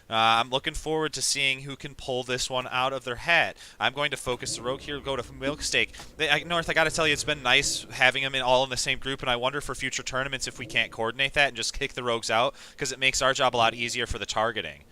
I'm looking forward to seeing who can pull this one out of their hat. I'm going to focus the Rogue here, go to Milksteak. North, I got to tell you, it's been nice having them all in the same group, and I wonder for future tournaments if we can't coordinate that and just kick the Rogues out, because it makes our job a lot easier for the targeting.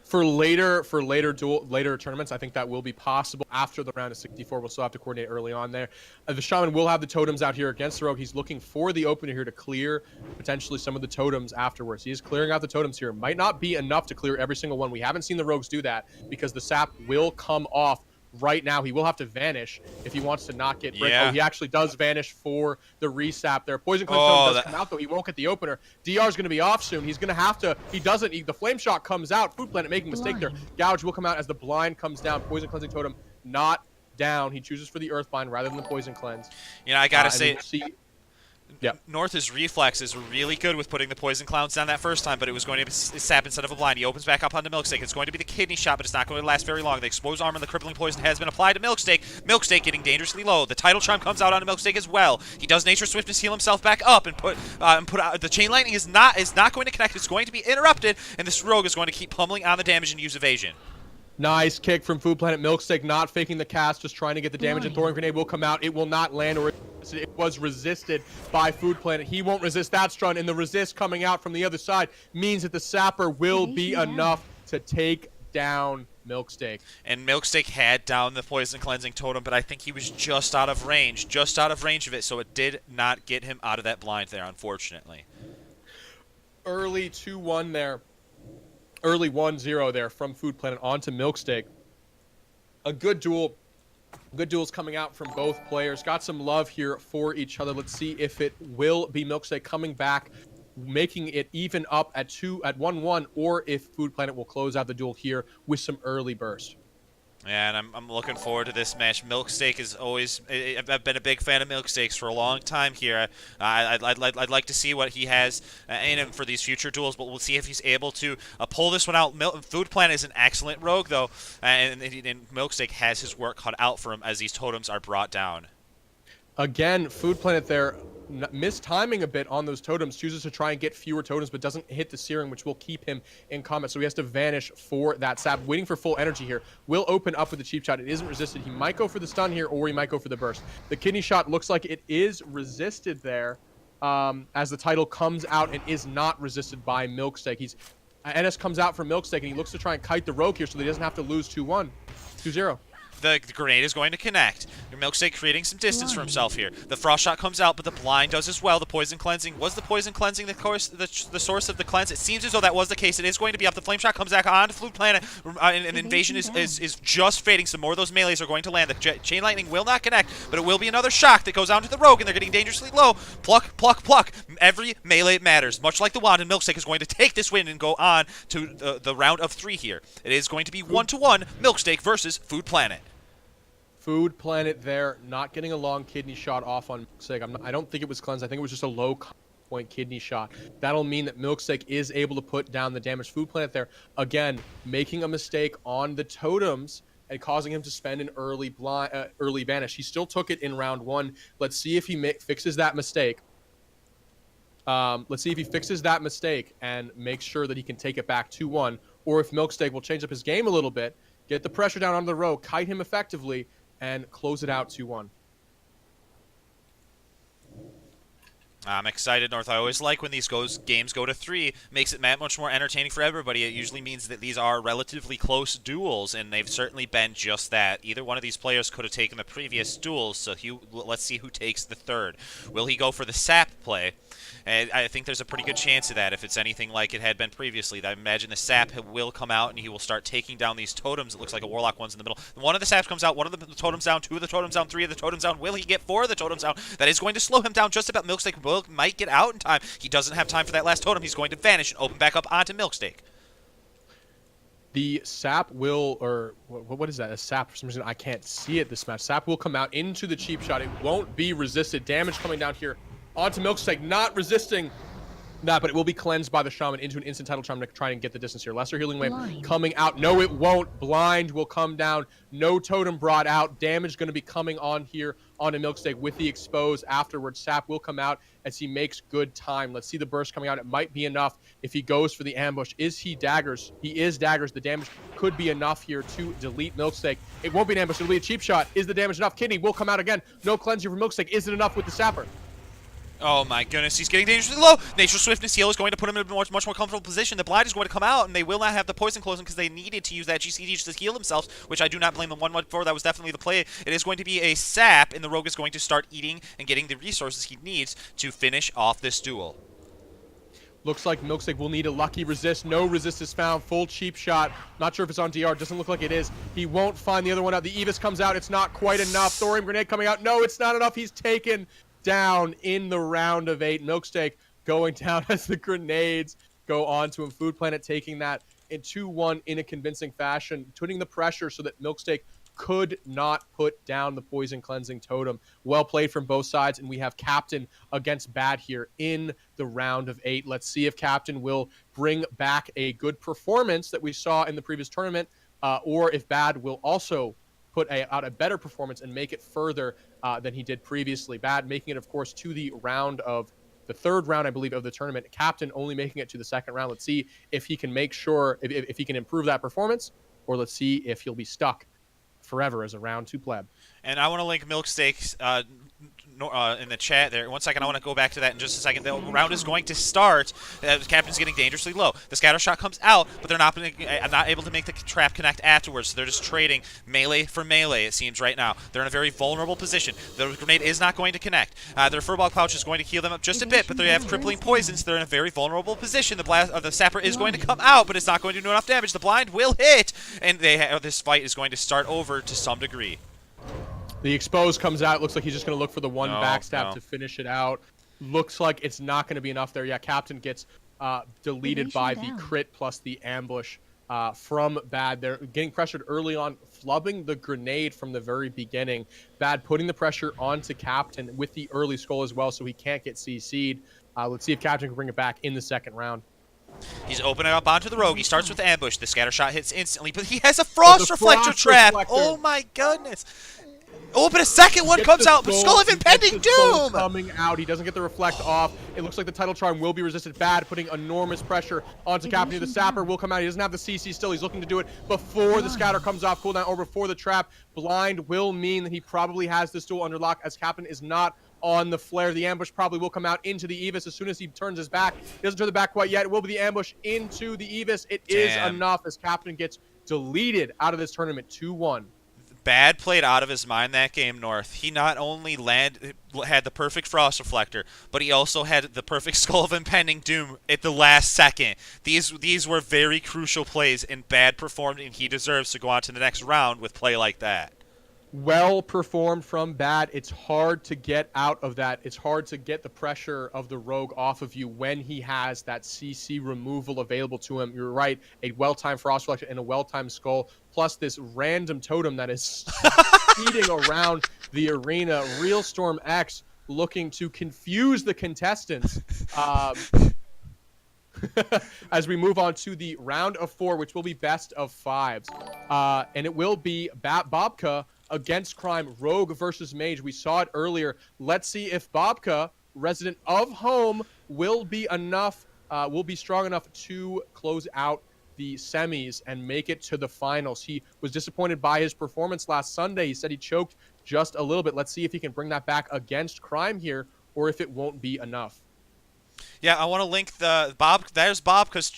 For later tournaments, I think that will be possible after the round of 64. We'll still have to coordinate early on there. The Shaman will have the totems out here against the Rogue. He's looking for the opener here to clear potentially some of the totems afterwards. He is clearing out the totems here. Might not be enough to clear every single one. We haven't seen the Rogues do that because the sap will come off right now. He will have to vanish if he wants to not get brick. Yeah. Oh, he actually does vanish for the resap there. Poison Cleanse does come out, though. He won't get the opener. DR is going to be off soon. He's going to have to. He doesn't. The Flame Shot comes out. Food Planet making a mistake there. Gouge will come out as the blind comes down. Poison Cleansing Totem not down. He chooses for the Earthbind rather than the Poison Cleanse. I got to say... Yeah. North's reflexes were really good with putting the Poison Clouds down that first time, but it was going to be sap instead of a blind. He opens back up onto Milksteak. It's going to be the Kidney Shot, but it's not going to last very long. The Exposed Armor and the Crippling Poison has been applied to Milksteak. Milksteak getting dangerously low. The Tidal Charm comes out onto Milksteak as well. He does Nature Swiftness heal himself back up and put out. The Chain Lightning is not going to connect. It's going to be interrupted, and this Rogue is going to keep pummeling on the damage and use evasion. Nice kick from Food Planet. Milksteak not faking the cast, just trying to get the damage, and Thorn Grenade will come out. It will not land, or it was resisted by Food Planet. He won't resist that stun, and the resist coming out from the other side means that the Sapper will be enough to take down Milksteak. And Milksteak had down the Poison Cleansing Totem, but I think he was just out of range of it, so it did not get him out of that blind there, unfortunately. Early 2-1 there. Early 1-0 there from Food Planet onto Milksteak. A good duel. Good duels coming out from both players. Got some love here for each other. Let's see if it will be Milksteak coming back, making it even up at 1-1, or if Food Planet will close out the duel here with some early burst. Yeah, and I'm looking forward to this match. Milksteak is always... I've been a big fan of Milksteaks for a long time here. I'd like to see what he has in him for these future duels, but we'll see if he's able to pull this one out. Food Planet is an excellent rogue, though, and Milksteak has his work cut out for him as these totems are brought down. Again, Food Planet there mistiming a bit on those totems, chooses to try and get fewer totems, but doesn't hit the Searing, which will keep him in combat. So he has to vanish for that sap. Waiting for full energy here. Will open up with the cheap shot. It isn't resisted. He might go for the stun here, or he might go for the burst. The Kidney Shot looks like it is resisted there, as the title comes out and is not resisted by Milksteak. NS comes out for Milksteak, and he looks to try and kite the rogue here so that he doesn't have to lose 2-1. 2-0. The grenade is going to connect. Your Milksteak creating some distance for himself here. The Frost Shot comes out, but the blind does as well. The Poison Cleansing. Was the Poison Cleansing the source of the cleanse? It seems as though that was the case. It is going to be up. The Flame Shot comes back onto Food Planet, and Invasion is just fading. Some more of those melees are going to land. The Chain Lightning will not connect, but it will be another shock that goes onto the Rogue, and they're getting dangerously low. Pluck, pluck, pluck. Every melee matters. Much like the Wand, and Milksteak is going to take this win and go on to the round of 3 here. It is going to be 1-1, Milksteak versus Food Planet. Food Planet there, not getting a long Kidney Shot off on Milksteak. I don't think it was cleansed. I think it was just a low point Kidney Shot. That'll mean that Milksteak is able to put down the damage. Food Planet there, again, making a mistake on the totems and causing him to spend an early vanish. He still took it in round 1. Let's see if he fixes that mistake. Let's see if he fixes that mistake and makes sure that he can take it back 2-1, or if Milksteak will change up his game a little bit, get the pressure down on the row, kite him effectively, and close it out 2-1. I'm excited, North. I always like when these games go to 3. Makes it much more entertaining for everybody. It usually means that these are relatively close duels, and they've certainly been just that. Either one of these players could have taken the previous duels, so let's see who takes the third. Will he go for the sap play? And I think there's a pretty good chance of that if it's anything like it had been previously. I imagine the sap will come out, and he will start taking down these totems. It looks like a Warlock one's in the middle. One of the saps comes out, one of the totems down, 2 of the totems down, 3 of the totems down. Will he get 4 of the totems down? That is going to slow him down just about. Milksteak might get out in time. He doesn't have time for that last totem. He's going to vanish and open back up onto Milksteak. The sap will, or what is that? A sap, for some reason I can't see it this match. Sap will come out into the cheap shot. It won't be resisted. Damage coming down here onto Milksteak, not resisting that, but it will be cleansed by the Shaman into an instant title charm to try and get the distance here. Lesser Healing Wave coming out. No, it won't. Blind will come down. No totem brought out. Damage going to be coming on here onto Milksteak with the expose afterwards. Sap will come out as he makes good time. Let's see the burst coming out. It might be enough if he goes for the ambush. Is he daggers? He is daggers. The damage could be enough here to delete Milksteak. It won't be an ambush. It'll be a cheap shot. Is the damage enough? Kidney will come out again. No cleanse here for Milksteak. Is it enough with the sapper? Oh my goodness, he's getting dangerously low. Natural Swiftness Heal is going to put him in a much more comfortable position. The Blind is going to come out, and they will not have the poison closing because they needed to use that GCD just to heal themselves, which I do not blame them one for. That was definitely the play. It is going to be a sap, and the Rogue is going to start eating and getting the resources he needs to finish off this duel. Looks like Milksteak will need a lucky resist. No resist is found. Full cheap shot. Not sure if it's on DR. Doesn't look like it is. He won't find the other one out. The Evis comes out. It's not quite enough. Thorium Grenade coming out. No, it's not enough. He's taken down in the round of 8. Milksteak going down as the grenades go on to him. Food Planet taking that in 2-1 in a convincing fashion, putting the pressure so that Milksteak could not put down the poison cleansing totem. Well played from both sides, and we have Captain against Bad here in the round of 8. Let's see if Captain will bring back a good performance that we saw in the previous tournament, or if Bad will also put out a better performance and make it further than he did previously. Bad making it, of course, to the third round, I believe, of the tournament. Captain only making it to the second round. Let's see if he can make sure, if he can improve that performance, or let's see if he'll be stuck forever as a round 2 pleb. And I want to link Milksteak in the chat there. 1 second, I want to go back to that in just a second. The round is going to start. The Captain's getting dangerously low. The scatter shot comes out, but they're not able to make the trap connect afterwards, so they're just trading melee for melee, it seems, right now. They're in a very vulnerable position. The grenade is not going to connect. Their Furball Pouch is going to heal them up just a bit, but they have crippling poisons. They're in a very vulnerable position. The Sapper is going to come out, but it's not going to do enough damage. The Blind will hit, and this fight is going to start over to some degree. The expose comes out. Looks like he's just going to look for the one backstab to finish it out. Looks like it's not going to be enough there. Yeah, Captain gets deleted by the crit plus the ambush from Bad. They're getting pressured early on, flubbing the grenade from the very beginning. Bad putting the pressure onto Captain with the early skull as well, so he can't get CC'd. Let's see if Captain can bring it back in the second round. He's opening up onto the Rogue. He starts with the ambush. The scatter shot hits instantly, but he has a Frost Reflector trap. Oh my goodness. Oh, but a second one comes out. Skull of Impending Doom! Coming out. He doesn't get the reflect off. It looks like the title charm will be resisted. Bad, putting enormous pressure onto Captain. The Sapper will come out. He doesn't have the CC still. He's looking to do it before the scatter comes off. Cooldown or before the trap. Blind will mean that he probably has this duel under lock, as Captain is not on the flare. The ambush probably will come out into the Evis as soon as he turns his back. He doesn't turn the back quite yet. It will be the ambush into the Evis. It is enough as Captain gets deleted out of this tournament 2-1. Bad played out of his mind that game, North. He not only had the perfect Frost Reflector, but he also had the perfect Skull of Impending Doom at the last second. These were very crucial plays, and Bad performed, and he deserves to go on to the next round with play like that. Well performed from Bad. It's hard to get out of that. It's hard to get the pressure of the Rogue off of you when he has that CC removal available to him. You're right. A well-timed Frost Reflector and a well-timed Skull, plus this random totem that is speeding around the arena. Real Storm X looking to confuse the contestants. As we move on to the round of 4, which will be best of 5s. And it will be Bobka against Crime, Rogue versus Mage. We saw it earlier. Let's see if Bobka resident of home will be enough, will be strong enough to close out the semis and make it to the finals. He was disappointed by his performance last Sunday. He said he choked just a little bit. Let's see if he can bring that back against Crime here, or if it won't be enough. Yeah, I want to link the Bob. There's Bob, because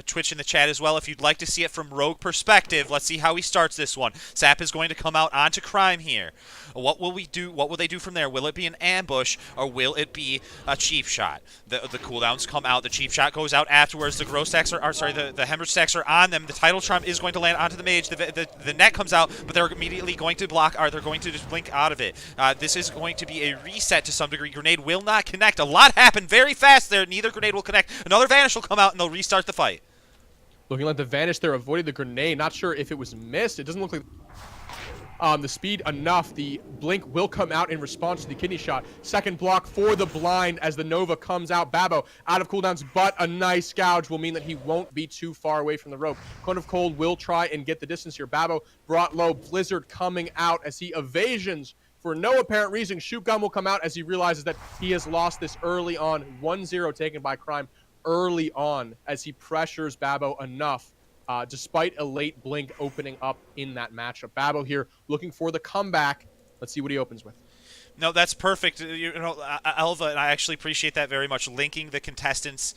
Twitch in the chat as well. If you'd like to see it from Rogue perspective, let's see how he starts this one. Sap is going to come out onto Crime here. What will we do? What will they do from there? Will it be an ambush, or will it be a cheap shot? The cooldowns come out. The cheap shot goes out afterwards. The gross stacks are sorry, the hemorrhage stacks are on them. The title charm is going to land onto the mage. The net comes out, but they're immediately going to block. Or they're going to just blink out of it. This is going to be a reset to some degree. Grenade will not connect. A lot happened very fast there. Neither grenade will connect. Another vanish will come out, and they'll restart the fight. Looking like the vanish there avoided the grenade. Not sure if it was missed. It doesn't look like the speed enough. The blink will come out in response to the kidney shot. Second block for the blind as the Nova comes out. Babo out of cooldowns, but a nice gouge will mean that he won't be too far away from the rope. Cone of Cold will try and get the distance here. Babo brought low. Blizzard coming out as he evasions for no apparent reason. Shoot gun will come out as he realizes that he has lost this early on. 1-0 taken by Crime early on as he pressures Babo enough. Despite a late blink opening up in that matchup. Babo here looking for the comeback. Let's see what he opens with. No, that's perfect. You know, Alva, and I actually appreciate that very much. Linking the contestants'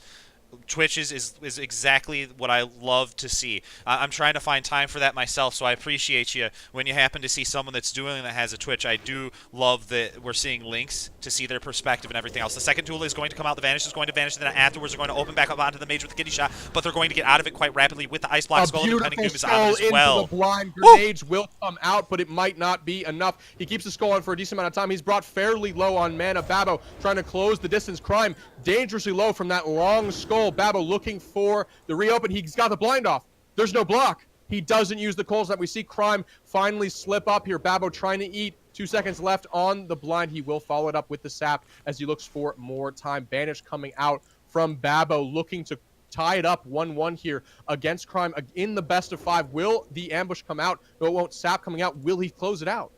Twitches is exactly what I love to see. I'm trying to find time for that myself, so I appreciate you when you happen to see someone that's doing that has a Twitch. I do love that we're seeing links to see their perspective and everything else. The second duel is going to come out. The vanish is going to vanish, and then afterwards they're going to open back up onto the mage with the kidney shot, but they're going to get out of it quite rapidly with the ice block. Skull and Pending Doom is on it as well. The blind grenades will come out, but it might not be enough. He keeps the skull on for a decent amount of time. He's brought fairly low on mana. Babo trying to close the distance. Crime dangerously low from that long skull. Babo looking for the reopen. He's got the blind off. There's no block. He doesn't use the coals that we see. Crime finally slip up here. Babo trying to eat. 2 seconds left on the blind. He will follow it up with the sap as he looks for more time. Banish coming out from Babo looking to tie it up 1-1 here against Crime in the best of 5. Will the ambush come out? No, it won't. Sap coming out. Will he close it out?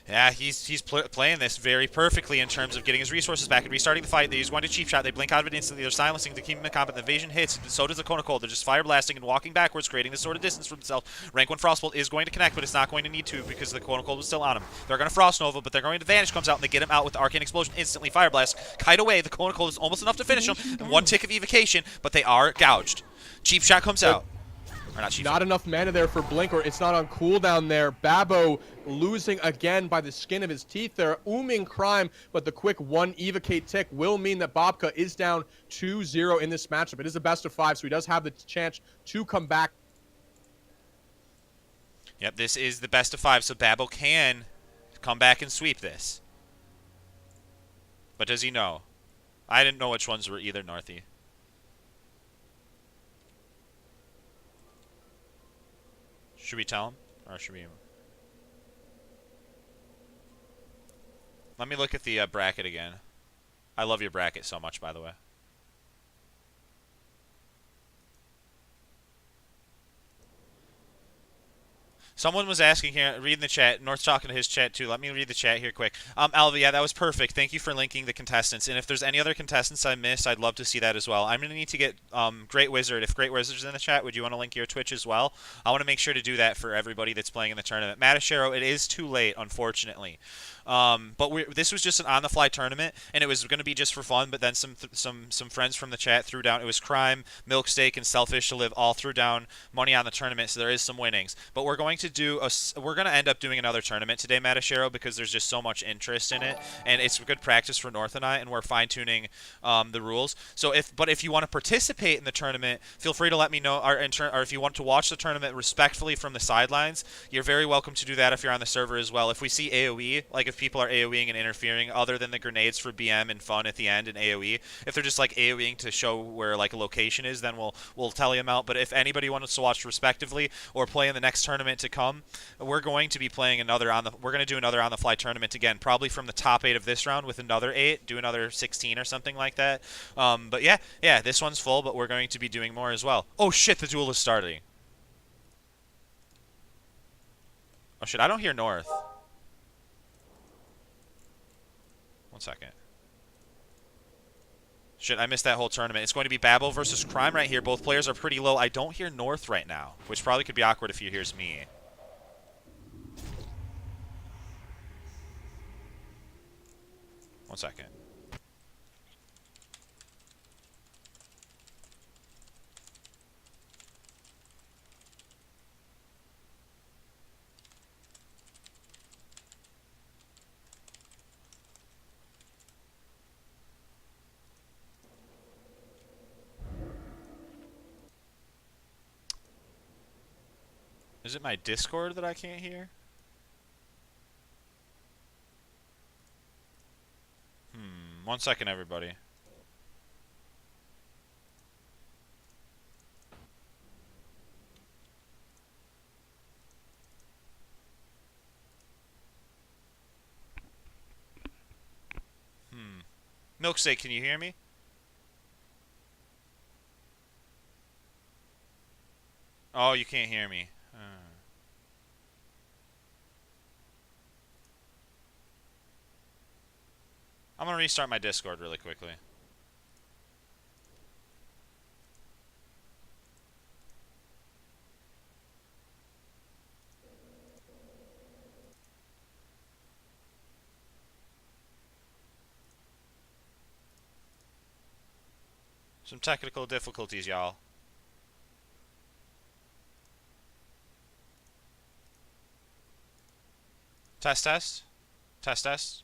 Yeah, he's playing this very perfectly in terms of getting his resources back and restarting the fight. He's going to cheap shot. They blink out of it instantly. They're silencing to keep him in combat. The evasion hits. So does the Cone of Cold. They're just fire blasting and walking backwards, creating this sort of distance for themselves. Rank 1 Frostbolt is going to connect, but it's not going to need to because the Cone of Cold was still on him. They're going to Frost Nova, but they're going to Vanish comes out and they get him out with the Arcane Explosion instantly. Fire Blast. Kite away. The Cone of Cold is almost enough to finish him. And 1 tick of evocation, but they are gouged. Cheap shot comes out. Or not enough mana there for Blink, or it's not on cooldown there. Babo losing again by the skin of his teeth there. Ooming Crime, but the quick 1 evocate tick will mean that Bobka is down 2-0 in this matchup. It is a best of 5, so he does have the chance to come back. Yep, this is the best of 5, so Babo can come back and sweep this. But does he know? I didn't know which ones were either, Northy. Should we tell him? Or should we... Let me look at the bracket again. I love your bracket so much, by the way. Someone was asking here, reading the chat. North's talking to his chat too. Let me read the chat here quick. Alva, yeah, that was perfect. Thank you for linking the contestants. And if there's any other contestants I missed, I'd love to see that as well. I'm going to need to get Great Wizard. If Great Wizard's in the chat, would you want to link your Twitch as well? I want to make sure to do that for everybody that's playing in the tournament. Matashero, it is too late, unfortunately. But this was just an on-the-fly tournament, and it was going to be just for fun. But then some friends from the chat threw down. It was Crime, Milksteak, and Selfish to Live all threw down money on the tournament, so there is some winnings. But we're going to end up doing another tournament today, Matashero, because there's just so much interest in it, and it's good practice for North and I, and we're fine-tuning the rules. So if you want to participate in the tournament, feel free to let me know, or if you want to watch the tournament respectfully from the sidelines, you're very welcome to do that if you're on the server as well. If we see AoE, like if people are AoEing and interfering, other than the grenades for BM and fun at the end and AoE, if they're just like AoEing to show where like a location is, then we'll tell them out. But if anybody wants to watch respectively or play in the next tournament to come, we're going to be playing we're going to do another on the fly tournament again, probably from the top 8 of this round with another 8, do another 16 or something like that. But yeah, this one's full, but we're going to be doing more as well. Oh shit, the duel is starting. Oh shit, I don't hear North. 1 second. Shit, I missed that whole tournament. It's going to be Babo versus Crime right here. Both players are pretty low. I don't hear North right now, which probably could be awkward if he hears me. One second. Is it my Discord that I can't hear? One second, everybody. Milkshake, can you hear me? Oh, you can't hear me. I'm gonna restart my Discord really quickly. Some technical difficulties, y'all. Test, test. Test, test.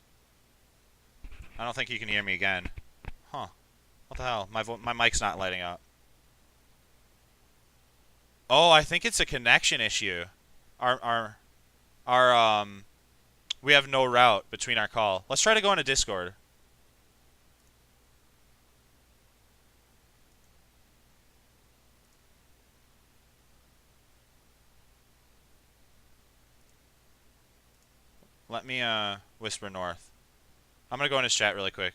I don't think you can hear me again. Huh. What the hell? My mic's not lighting up. Oh, I think it's a connection issue. We have no route between our call. Let's try to go into Discord. Let me whisper North. I'm gonna go in his chat really quick.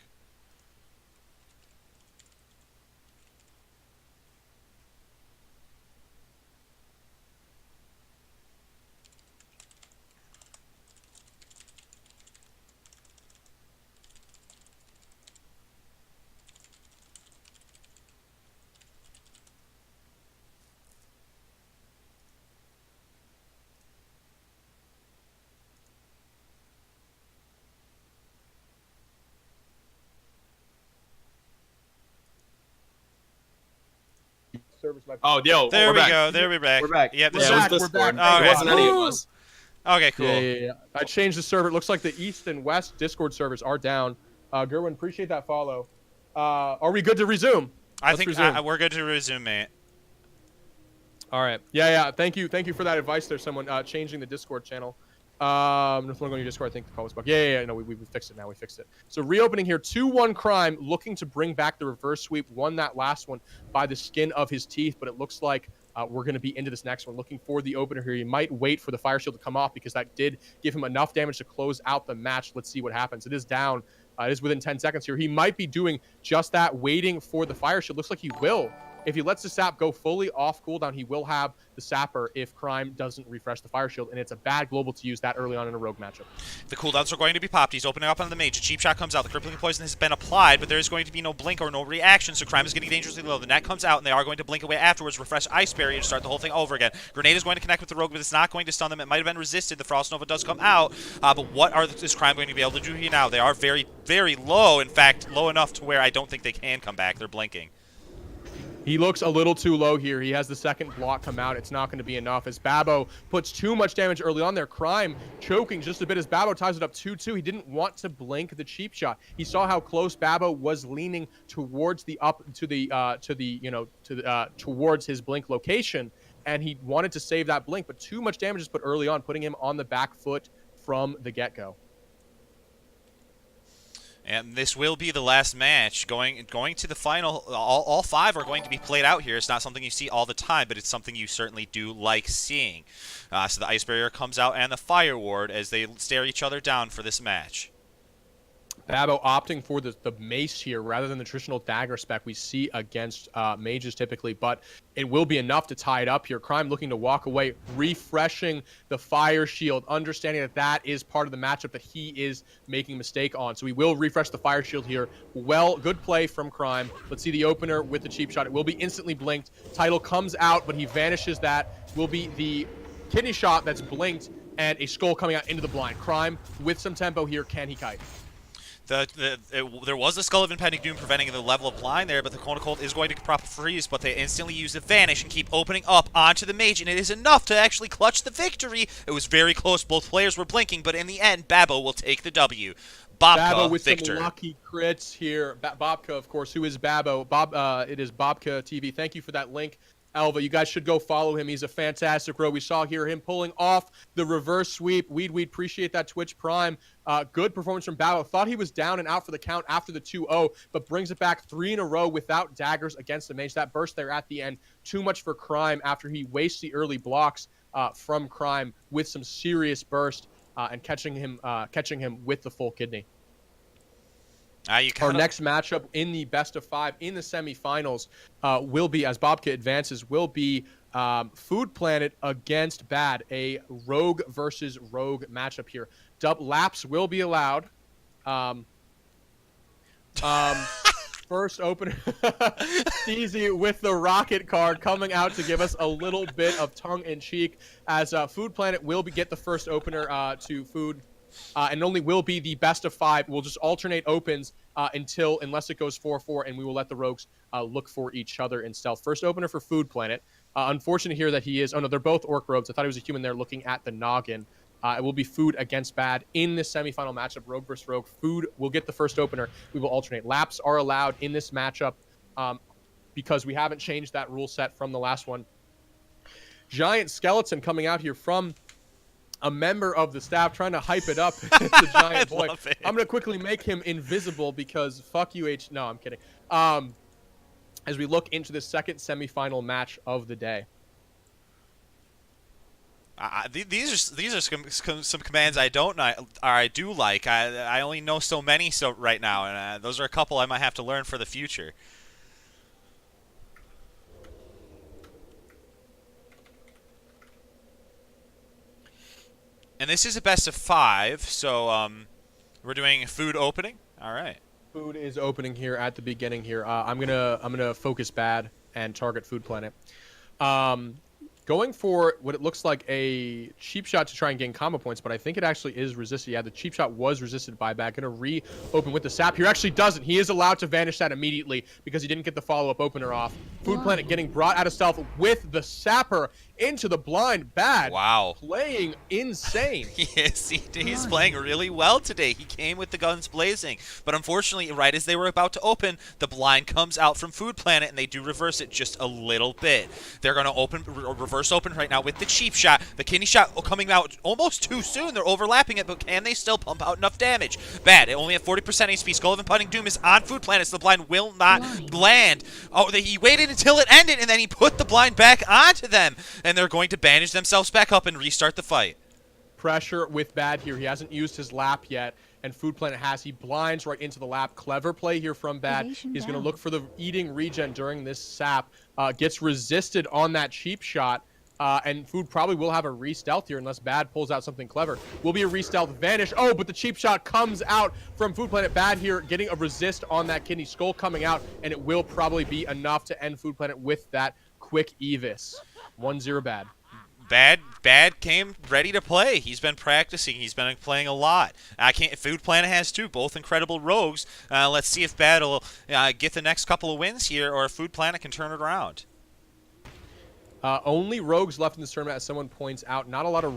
Oh, yo, There we're we back. go. There we're back. We're back. Yep. Yeah, this it was back, we're Discord. back. It wasn't any of us. Okay, cool. Yeah. I changed the server. It looks like the East and West Discord servers are down. Gerwin, appreciate that follow. Are we good to resume? I think we're good to resume, mate. All right. Yeah. Thank you for that advice there, someone. Changing the Discord channel. If you want to go on your Discord, I think the call was bugged. Yeah. No, we fixed it now. We fixed it. So reopening here, 2-1 Crime, looking to bring back the reverse sweep. Won that last one by the skin of his teeth, but it looks like we're going to be into this next one. Looking for the opener here. He might wait for the fire shield to come off because that did give him enough damage to close out the match. Let's see what happens. It is down. It is within 10 seconds here. He might be doing just that, waiting for the fire shield. Looks like he will. If he lets the sap go fully off cooldown, he will have the sapper if Crime doesn't refresh the fire shield, and it's a bad global to use that early on in a rogue matchup. The cooldowns are going to be popped. He's opening up on the mage. A cheap shot comes out. The crippling poison has been applied, but there is going to be no blink or no reaction, so Crime is getting dangerously low. The net comes out, and they are going to blink away afterwards, refresh Ice Barrier to start the whole thing over again. Grenade is going to connect with the rogue, but it's not going to stun them. It might have been resisted. The Frost Nova does come out, but what is Crime going to be able to do here now? They are very, very low. In fact, low enough to where I don't think they can come back. They're blinking. He looks a little too low here. He has the second block come out. It's not going to be enough as Babo puts too much damage early on there. Crime choking just a bit as Babo ties it up 2-2. He didn't want to blink the cheap shot. He saw how close Babo was leaning towards the towards his blink location, and he wanted to save that blink, but too much damage is put early on, putting him on the back foot from the get-go. And this will be the last match. Going to the final, all 5 are going to be played out here. It's not something you see all the time, but it's something you certainly do like seeing. So the Ice Barrier comes out and the Fire Ward as they stare each other down for this match. Babo opting for the mace here rather than the traditional dagger spec we see against mages typically, but it will be enough to tie it up here. Crime looking to walk away, refreshing the fire shield, understanding that that is part of the matchup that he is making a mistake on. So he will refresh the fire shield here. Well, good play from Crime. Let's see the opener with the cheap shot. It will be instantly blinked. Title comes out, but he vanishes. That will be the kidney shot that's blinked and a skull coming out into the blind. Crime with some tempo here. Can he kite? There was a Skull of Impending Doom preventing the level of blind there, but the Kona Cold is going to prop freeze, but they instantly use the Vanish and keep opening up onto the Mage, and it is enough to actually clutch the victory. It was very close. Both players were blinking, but in the end, Babo will take the W. Babo with victor. some lucky crits here. Bobka, of course, who is Babo. It is Bobka TV. Thank you for that link, Alva. You guys should go follow him. He's a fantastic row. We saw here him pulling off the reverse sweep. We'd appreciate that Twitch Prime. Good performance from Babo. Thought he was down and out for the count after the 2-0, but brings it back 3 in a row without daggers against the mage. That burst there at the end, too much for Crime after he wastes the early blocks from Crime with some serious burst and catching him with the full kidney. Our next matchup in the best of 5 in the semifinals will be, as Bobka advances, will be Food Planet against Bad, a rogue versus rogue matchup here. Laps will be allowed. First opener, Easy with the rocket card coming out to give us a little bit of tongue-in-cheek, as Food Planet will get the first opener to Food. And only will be the best of 5. We'll just alternate opens unless it goes 4-4, and we will let the rogues look for each other in stealth. First opener for Food Planet. Unfortunate here that he is... Oh, no, they're both Orc Rogues. I thought he was a human there looking at the noggin. It will be Food against Bad in this semifinal matchup, Rogue versus Rogue. Food will get the first opener. We will alternate. Laps are allowed in this matchup because we haven't changed that rule set from the last one. Giant Skeleton coming out here from... a member of the staff trying to hype it up. It's a giant boy. I'm going to quickly make him invisible because fuck you, H. No, I'm kidding. As we look into the second semifinal match of the day. These are some commands I do like. I only know so many right now, and those are a couple I might have to learn for the future. And this is a best of 5, so we're doing Food opening. All right. Food is opening here at the beginning here. I'm gonna focus Bad and target Food Planet. Going for what it looks like a cheap shot to try and gain combo points, but I think it actually is resisted. Yeah, the cheap shot was resisted by Bad. Gonna reopen with the sap here. Actually doesn't. He is allowed to vanish that immediately because he didn't get the follow-up opener off. Food Planet getting brought out of stealth with the sapper into the blind. Bad. Wow. Playing insane. Yes, he's playing really well today. He came with the guns blazing. But unfortunately, right as they were about to open, the blind comes out from Food Planet, and they do reverse it just a little bit. They're going to reverse open right now with the cheap shot. The kidney shot coming out almost too soon. They're overlapping it, but can they still pump out enough damage? Bad. It only at 40% HP. Skull of Impending Doom is on Food Planet, so the blind will not land. Oh, he waited until it ended, and then he put the blind back onto them. And they're going to bandage themselves back up and restart the fight. Pressure with Bad here. He hasn't used his lap yet, and Food Planet has. He blinds right into the lap. Clever play here from Bad. He's going to look for the eating regen during this sap. Gets resisted on that cheap shot, and Food probably will have a re-stealth here unless Bad pulls out something clever. Will be a re-stealth vanish. Oh, but the cheap shot comes out from Food Planet. Bad here getting a resist on that kidney. Skull coming out, and it will probably be enough to end Food Planet with that quick Evis. 1-0 Bad. Bad came ready to play. He's been practicing. He's been playing a lot. Food Planet has too. Both incredible rogues. Let's see if Bad will get the next couple of wins here, or if Food Planet can turn it around. Only rogues left in this tournament, as someone points out. Not a lot of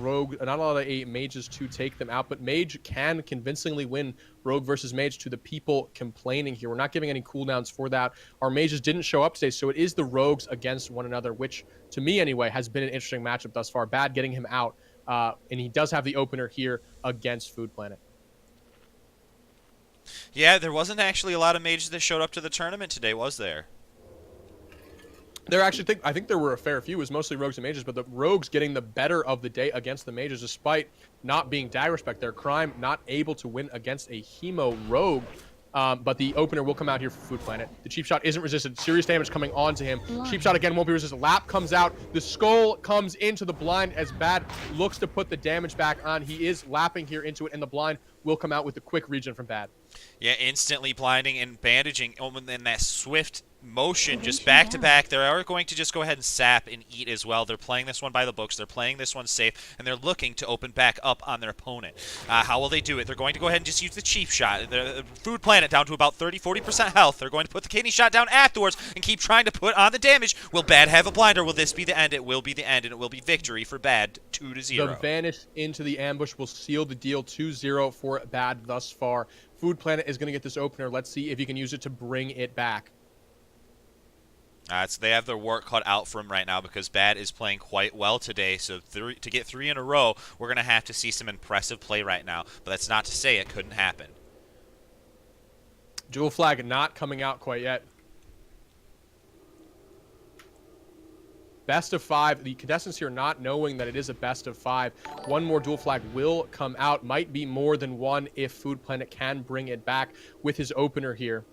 mages to take them out, but mage can convincingly win rogue versus mage to the people complaining here. We're not giving any cooldowns for that. Our mages didn't show up today, so it is the rogues against one another, which, to me anyway, has been an interesting matchup thus far. Bad getting him out, and he does have the opener here against Food Planet. Yeah, there wasn't actually a lot of mages that showed up to the tournament today, was there? I think there were a fair few. It was mostly rogues and mages, but the rogues getting the better of the day against the mages, despite not being dagger respect. Their crime not able to win against a hemo rogue. But the opener will come out here for Food Planet. The cheap shot isn't resisted. Serious damage coming on to him. Cheap shot again won't be resisted. Lap comes out. The skull comes into the blind as Bad looks to put the damage back on. He is lapping here into it, and the blind will come out with the quick regen from Bad. Yeah, instantly blinding and bandaging, and that swift motion just back to back. They are going to just go ahead and sap and eat as well. They're playing this one by the books. They're playing this one safe, and they're looking to open back up on their opponent. How will they do it? They're going to go ahead and just use the cheap shot. The Food Planet down to about 30-40% health. They're going to put the kidney shot down afterwards and keep trying to put on the damage. Will Bad have a blinder? Will this be the end? It will be the end, and it will be victory for Bad, 2-0. The vanish into the ambush will seal the deal, 2-0 for Bad thus far. Food Planet is going to get this opener. Let's see if he can use it to bring it back. So they have their work cut out for him right now because Bad is playing quite well today. So to get 3 in a row, we're going to have to see some impressive play right now. But that's not to say it couldn't happen. Dual flag not coming out quite yet. Best of 5. The contestants here not knowing that it is a best of 5. One more dual flag will come out. Might be more than one if Food Planet can bring it back with his opener here.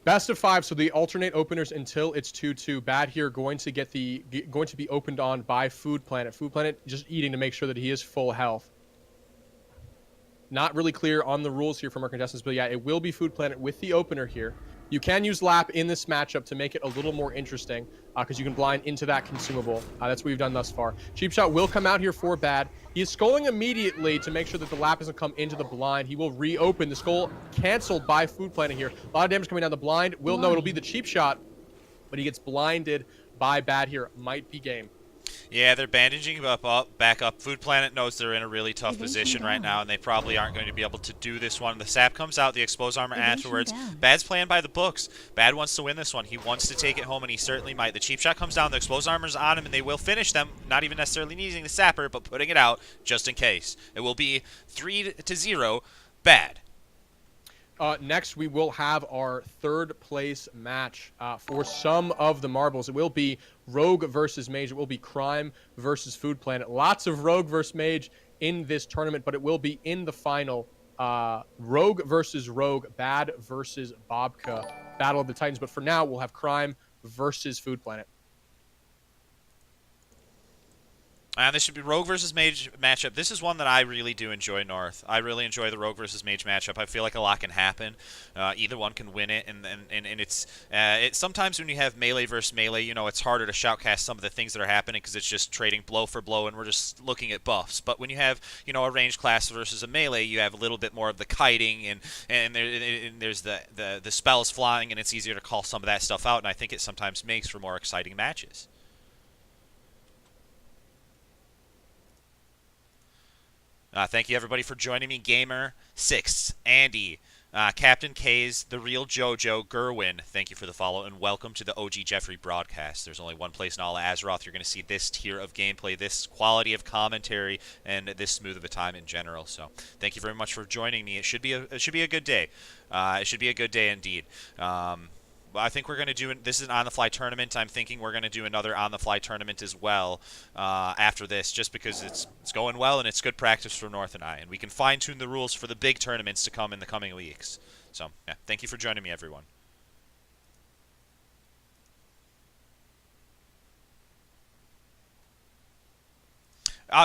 Best of 5, so the alternate openers until it's 2-2. Bad here going to be opened on by Food Planet. Food Planet just eating to make sure that he is full health. Not really clear on the rules here from our contestants, but yeah, it will be Food Planet with the opener here. You can use Lap in this matchup to make it a little more interesting because you can blind into that consumable. That's what we've done thus far. Cheap Shot will come out here for Bad. He is skulling immediately to make sure that the Lap doesn't come into the blind. He will reopen. The skull canceled by Food Planet here. A lot of damage coming down the blind. Will know it'll be the Cheap Shot, but he gets blinded by Bad here. Might be game. Yeah, they're bandaging back up. Food Planet knows they're in a really tough position right now, and they probably aren't going to be able to do this one. The sap comes out, the exposed armor afterwards. Bad's playing by the books. Bad wants to win this one. He wants to take it home, and he certainly might. The cheap shot comes down, the exposed armor's on him, and they will finish them, not even necessarily needing the sapper, but putting it out just in case. It will be 3-0, Bad. Next, we will have our third place match for some of the marbles. It will be Rogue versus Mage. It will be Crime versus Food Planet. Lots of Rogue versus Mage in this tournament, but it will be in the final. Rogue versus Rogue, Bad versus Bobka. Battle of the Titans. But for now, we'll have Crime versus Food Planet. And this should be Rogue versus Mage matchup. This is one that I really do enjoy, North. I really enjoy the Rogue versus Mage matchup. I feel like a lot can happen. Either one can win it, and it's sometimes when you have melee versus melee, you know, it's harder to shoutcast some of the things that are happening because it's just trading blow for blow, and we're just looking at buffs. But when you have, you know, a ranged class versus a melee, you have a little bit more of the kiting, and there's the spells flying, and it's easier to call some of that stuff out. And I think it sometimes makes for more exciting matches. Thank you, everybody, for joining me. Gamer, Six, Andy, Captain K's, The Real JoJo, Gerwin, thank you for the follow, and welcome to the OG Jeffrey broadcast. There's only one place in all of Azeroth you're going to see this tier of gameplay, this quality of commentary, and this smooth of a time in general. So thank you very much for joining me. It should be a good day. It should be a good day indeed. I think we're going to do – this is an on-the-fly tournament. I'm thinking we're going to do another on-the-fly tournament as well after this, just because it's going well and it's good practice for North and I. And we can fine-tune the rules for the big tournaments to come in the coming weeks. So, yeah, thank you for joining me, everyone.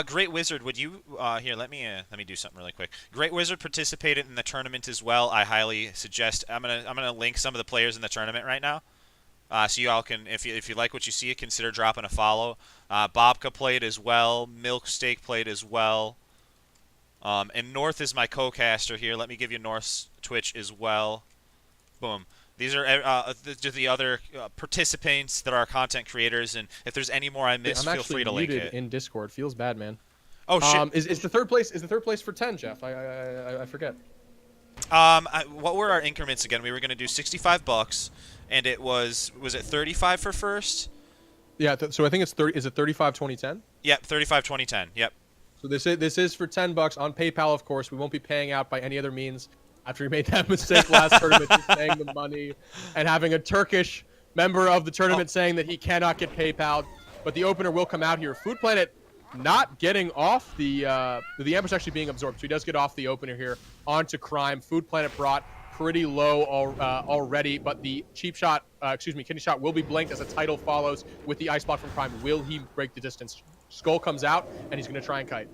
Great Wizard, would you here? Let me do something really quick. Great Wizard participated in the tournament as well. I highly suggest. I'm gonna link some of the players in the tournament right now, so you all can, if you like what you see, consider dropping a follow. Bobka played as well. Milksteak played as well. And North is my co-caster here. Let me give you North's Twitch as well. Boom. These are the other participants that are content creators, and if there's any more I missed, feel free to link it. I'm actually muted in Discord. Feels bad, man. Oh shit! Is the third place for 10, Jeff? I forget. What were our increments again? We were gonna do $65, and it was it 35 for first? Yeah, so I think it's 30. Is it 35, 20, 10? Yep, 35, 20, 10. Yep. So this is for $10 on PayPal, of course. We won't be paying out by any other means after we made that mistake last tournament, just paying the money and having a Turkish member of the tournament saying that he cannot get PayPal. But the opener will come out here. Food Planet not getting off the ambush actually being absorbed. So he does get off the opener here onto Crime. Food Planet brought pretty low already, but the cheap shot, kidney shot will be blinked as a title follows with the ice block from Crime. Will he break the distance? Skull comes out, and he's going to try and kite.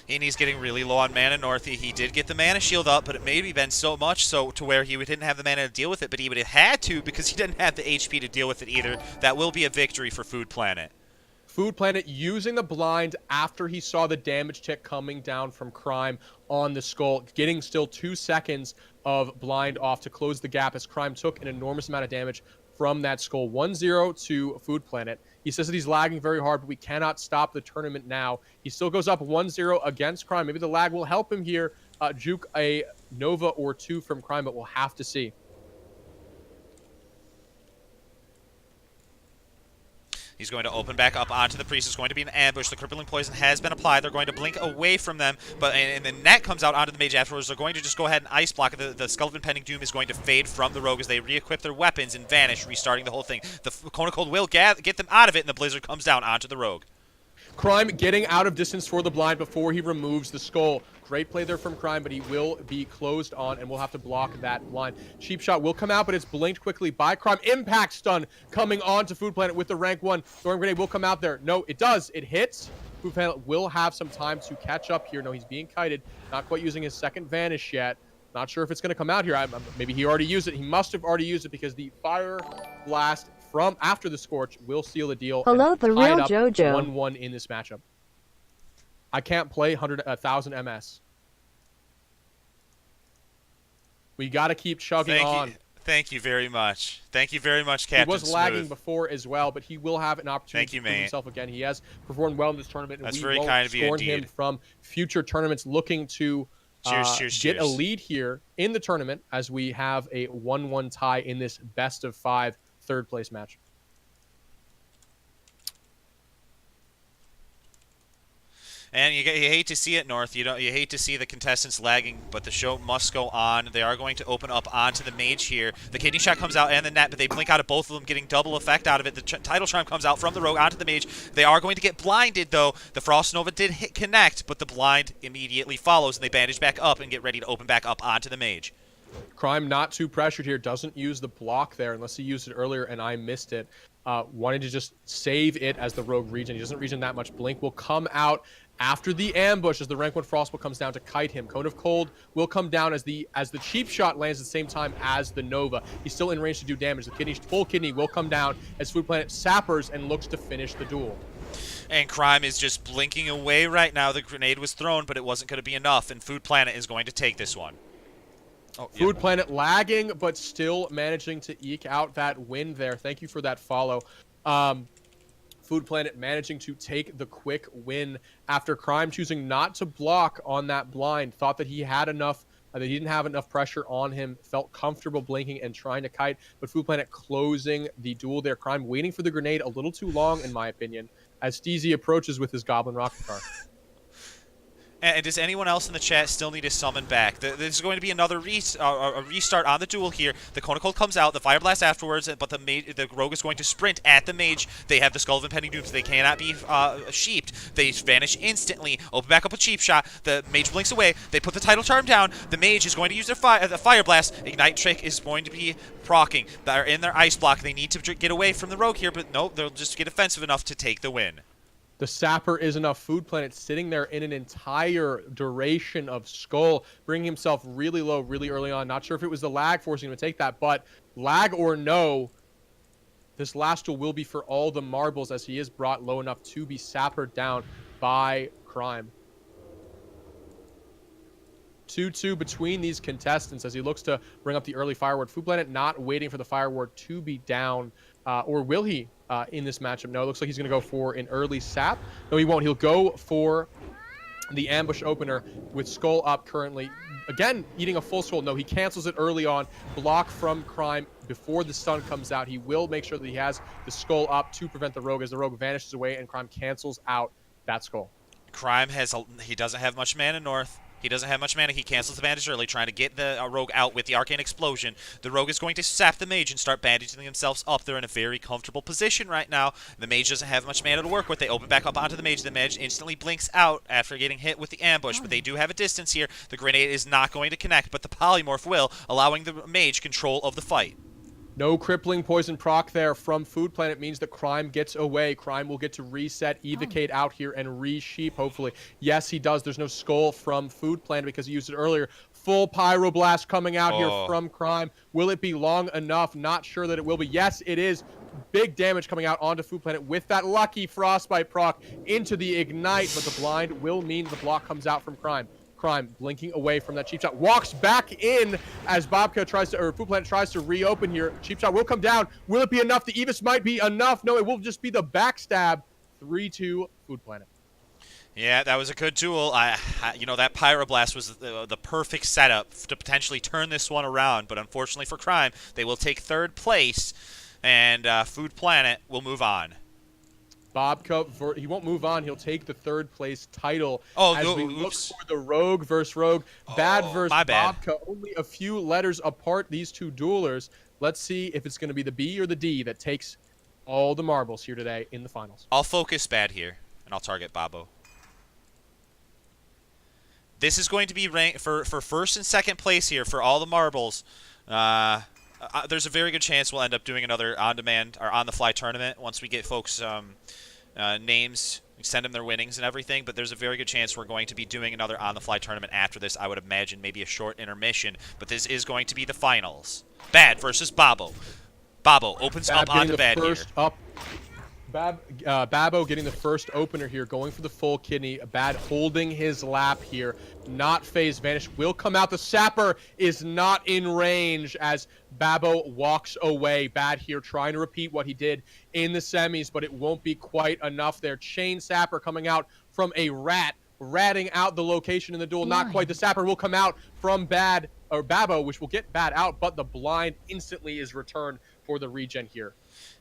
And he's getting really low on mana north. He did get the mana shield up, but it maybe been so much so to where he didn't have the mana to deal with it, but he would have had to because he didn't have the HP to deal with it either. That will be a victory for Food Planet. Food Planet using the blind after he saw the damage tick coming down from Crime on the skull, getting still 2 seconds of blind off to close the gap as Crime took an enormous amount of damage from that skull. 1-0 to Food Planet. He says that he's lagging very hard, but we cannot stop the tournament now. He still goes up 1-0 against Crime. Maybe the lag will help him here. Juke a Nova or 2 from Crime, but we'll have to see. He's going to open back up onto the Priest. It's going to be an ambush. The Crippling Poison has been applied. They're going to blink away from them, but and the net comes out onto the Mage afterwards. They're going to just go ahead and ice block. The Skull of Impending Doom is going to fade from the Rogue as they re-equip their weapons and vanish, restarting the whole thing. The Cone of Cold will get them out of it, and the Blizzard comes down onto the Rogue. Crime getting out of distance for the blind before he removes the skull. Great play there from Crime, but he will be closed on and we'll have to block that blind. Cheap shot will come out, but it's blinked quickly by Crime. Impact stun coming on to Food Planet with the rank 1. Storm Grenade will come out there. No, it does. It hits. Food Planet will have some time to catch up here. No, he's being kited. Not quite using his second Vanish yet. Not sure if it's going to come out here. Maybe he already used it. He must have already used it because the Fire Blast from after the Scorch will seal the deal. Hello, the real up JoJo. 1-1 in this matchup. I can't play 1,000 MS. We got to keep chugging on. Thank you very much. Thank you very much, Captain He was Smooth. lagging before as well, but he will have an opportunity to you, prove himself again. He has performed well in this tournament, and That's we very won't kind of you scorn him indeed. from future tournaments looking to get a lead here in the tournament as we have a 1-1 tie in this best-of-5 third-place match. And you hate to see it, North. You hate to see the contestants lagging, but the show must go on. They are going to open up onto the Mage here. The kidney shot comes out and the net, but they blink out of both of them, getting double effect out of it. The title charm comes out from the Rogue onto the Mage. They are going to get blinded, though. The Frost Nova did connect, but the blind immediately follows, and they bandage back up and get ready to open back up onto the Mage. Crime not too pressured here. Doesn't use the block there unless he used it earlier and I missed it. Wanted to just save it as the Rogue regen. He doesn't regen that much. Blink will come out after the ambush as the rank 1 Frostbolt comes down to kite him. Cone of Cold will come down as the cheap shot lands at the same time as the Nova. He's still in range to do damage. The full kidney will come down as Food Planet sappers and looks to finish the duel. And Crime is just blinking away right now. The grenade was thrown, but it wasn't going to be enough, and Food Planet is going to take this one. Oh, Food Planet lagging, but still managing to eke out that win there. Thank you for that follow. Food Planet managing to take the quick win after Crime choosing not to block on that blind. Thought that he had enough, that he didn't have enough pressure on him. Felt comfortable blinking and trying to kite, but Food Planet closing the duel there. Crime waiting for the grenade a little too long, in my opinion, as Steezy approaches with his Goblin Rocket Car. And does anyone else in the chat still need to summon back? There's going to be another restart on the duel here. The Cone of Cold comes out, the Fire Blast afterwards, but the Rogue is going to sprint at the Mage. They have the Skull of Impending Doom, so they cannot be sheeped. They vanish instantly. Open back up a cheap shot. The Mage blinks away. They put the title charm down. The Mage is going to use the Fire Blast. Ignite Trick is going to be proccing. They're in their ice block. They need to get away from the Rogue here, but no, they'll just get offensive enough to take the win. The Sapper is enough. Food Planet sitting there in an entire duration of Skull, bringing himself really low really early on. Not sure if it was the lag forcing him to take that, but lag or no, this last duel will be for all the marbles as he is brought low enough to be sappered down by Crime. 2-2 between these contestants as he looks to bring up the early Fire Ward. Food Planet not waiting for the Fire Ward to be down, or will he? In this matchup. No, it looks like he's going to go for an early sap. No, he won't. He'll go for the ambush opener with Skull up currently. Again, eating a full Skull. No, he cancels it early on. Block from Crime before the stun comes out, he will make sure that he has the skull up to prevent the rogue as the rogue vanishes away and Crime cancels out that skull. Crime he doesn't have much mana north. He doesn't have much mana. He cancels the bandage early, trying to get the rogue out with the arcane explosion. The rogue is going to sap the mage and start bandaging themselves up. They're in a very comfortable position right now. The mage doesn't have much mana to work with. They open back up onto the mage. The mage instantly blinks out after getting hit with the ambush, but they do have a distance here. The grenade is not going to connect, but the polymorph will, allowing the mage control of the fight. No crippling poison proc there from Food Planet means that Crime gets away. Crime will get to reset, evocate out here, and re-sheep, hopefully. Yes, he does. There's no skull from Food Planet because he used it earlier. Full Pyroblast coming out here from Crime. Will it be long enough? Not sure that it will be. Yes, it is. Big damage coming out onto Food Planet with that lucky Frostbite proc into the Ignite, but the blind will mean the block comes out from Crime. Crime blinking away from that cheap shot, walks back in as Food Planet tries to reopen here. Cheap shot will come down. Will it be enough? The Evis might be enough. No, it will just be the backstab. 3-2 Food Planet. Yeah, that was a good duel. You know, that Pyroblast was the perfect setup to potentially turn this one around, but unfortunately for Crime, they will take third place, and Food Planet will move on. Bobco, he won't move on. He'll take the third place title as we look for the Rogue versus Rogue. Bad versus Bobco. Only a few letters apart, these two duelers. Let's see if it's going to be the B or the D that takes all the marbles here today in the finals. I'll focus Bad here, and I'll target Babo. This is going to be ranked for first and second place here for all the marbles. There's a very good chance we'll end up doing another on-demand or on-the-fly tournament once we get folks' names, send them their winnings and everything. But there's a very good chance we're going to be doing another on-the-fly tournament after this. I would imagine maybe a short intermission. But this is going to be the finals. Bad versus Babo. Babo opens up onto Bad here. Babo getting the first opener here, going for the full kidney. Bad holding his lap here. Not phase vanish. Will come out. The Sapper is not in range as Babo walks away. Bad here trying to repeat what he did in the semis, but it won't be quite enough there. Chain Sapper coming out from a rat, ratting out the location in the duel. Not quite. The Sapper will come out from Babo, which will get Bad out, but the blind instantly is returned for the regen here.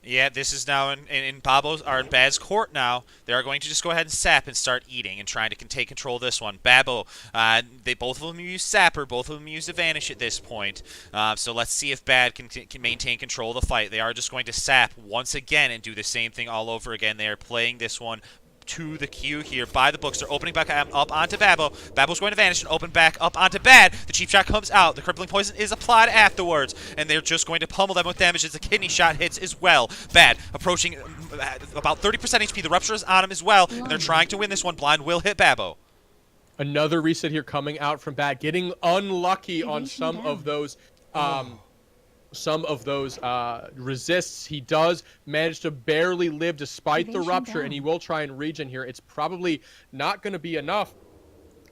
Yeah, this is now in Bad's court now. They are going to just go ahead and sap and start eating and trying to take control of this one. Babo, both of them use Sapper, both of them use the Vanish at this point. So let's see if Bad can maintain control of the fight. They are just going to sap once again and do the same thing all over again. They are playing this one to the queue here by the books. They're opening back up onto Babo. Babo's going to vanish and open back up onto Bad. The cheap shot comes out. The crippling poison is applied afterwards, and they're just going to pummel them with damage as the kidney shot hits as well. Bad approaching about 30% HP. The rupture is on him as well, and they're trying to win this one. Blind will hit Babo. Another reset here coming out from Bad, getting unlucky on some of those resists. He does manage to barely live despite the rupture, and he will try and regen here. It's probably not going to be enough.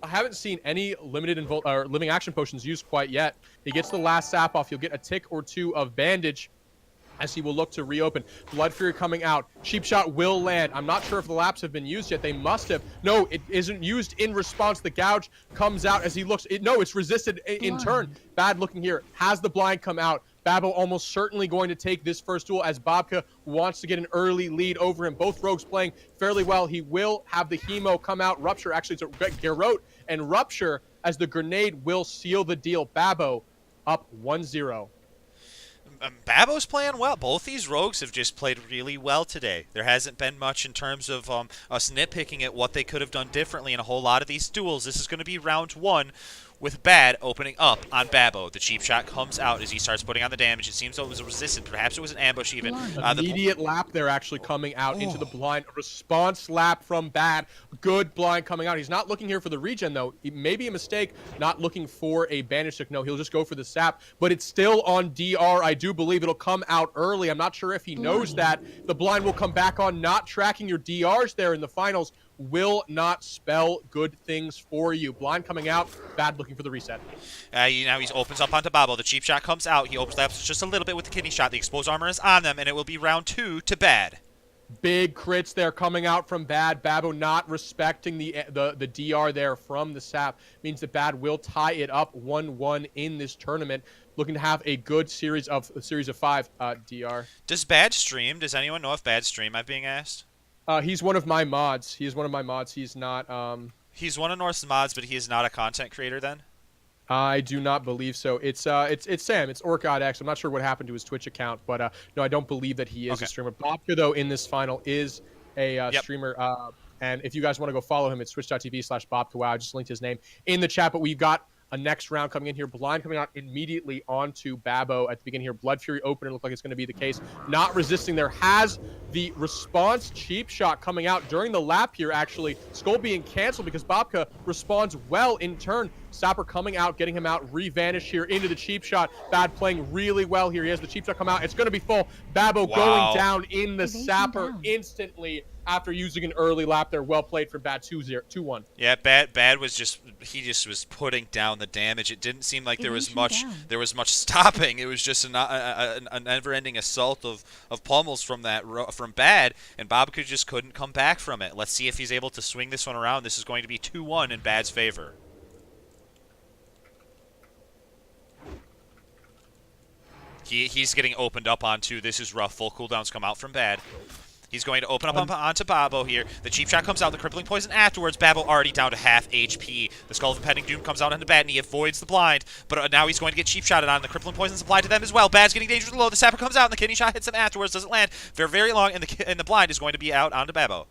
I haven't seen any limited living action potions used quite yet. He gets the last sap off. He'll get a tick or two of bandage as he will look to reopen. Blood Fury coming out. Cheap shot will land. I'm not sure if the laps have been used yet. They must have. No, it isn't used in response. The gouge comes out as he looks. No, it's resisted in turn. Bad looking here. Has the blind come out? Babo almost certainly going to take this first duel as Bobka wants to get an early lead over him. Both rogues playing fairly well. He will have the Hemo come out. Rupture, actually, it's Garrote and Rupture as the grenade will seal the deal. Babo up 1-0. Babo's playing well. Both these rogues have just played really well today. There hasn't been much in terms of us nitpicking at what they could have done differently in a whole lot of these duels. This is going to be round one with Bad opening up on Babo. The cheap shot comes out as he starts putting on the damage. It seems though it was a resistant. Perhaps it was an ambush even. Immediate lap there actually coming out into the blind. Response lap from Bad. Good blind coming out. He's not looking here for the regen though. It may be a mistake not looking for a banish stick. No, he'll just go for the sap. But it's still on DR. I do believe it'll come out early. I'm not sure if he knows that. The blind will come back on. Not tracking your DRs there in the finals will not spell good things for you. Blind coming out. Bad looking for the reset. Now he opens up onto Babo. The cheap shot comes out. He opens up just a little bit with the kidney shot. The exposed armor is on them, and it will be round two to Bad. Big crits there coming out from Bad. Babo not respecting the DR there from the Sap. Means that Bad will tie it up 1-1 in this tournament. Looking to have a good series of 5 DR. Does Bad stream? Does anyone know if Bad stream? I'm being asked. He's one of my mods. He is one of my mods. He's not. He's one of North's mods, but he is not a content creator then? I do not believe so. It's Sam. It's OrcGodX. I'm not sure what happened to his Twitch account, but no, I don't believe that he is a streamer. Bobka, though, in this final is a streamer. And if you guys want to go follow him, it's twitch.tv/BobkaWow. I just linked his name in the chat. But we've got a next round coming in here. Blind coming out immediately onto Babo at the beginning here. Blood Fury opener. Look like it's going to be the case. Not resisting there. Has the response cheap shot coming out during the lap here, actually. Skull being canceled because Bobka responds well in turn. Sapper coming out, getting him out. Re-vanish here into the cheap shot. Bad playing really well here. He has the cheap shot come out. It's going to be full. Babo going down in the Sapper instantly after using an early lap there. Well played for Bad 2-1. Yeah, Bad was just was putting down the damage. It didn't seem like there was much stopping. It was just a never-ending assault of pummels from Bad, and Bobka just couldn't come back from it. Let's see if he's able to swing this one around. This is going to be 2-1 in Bad's favor. He's getting opened up onto. This is rough. Full cooldowns come out from Bad. He's going to open up onto Babo here. The cheap shot comes out. The crippling poison afterwards. Babo already down to half HP. The Skull of Impending Doom comes out onto Bad, and he avoids the blind. But now he's going to get cheap shotted on. The crippling poison's applied to them as well. Bad's getting dangerously low. The Sapper comes out, and the kidney shot hits him afterwards. Doesn't land for very long, and the blind is going to be out onto Babo.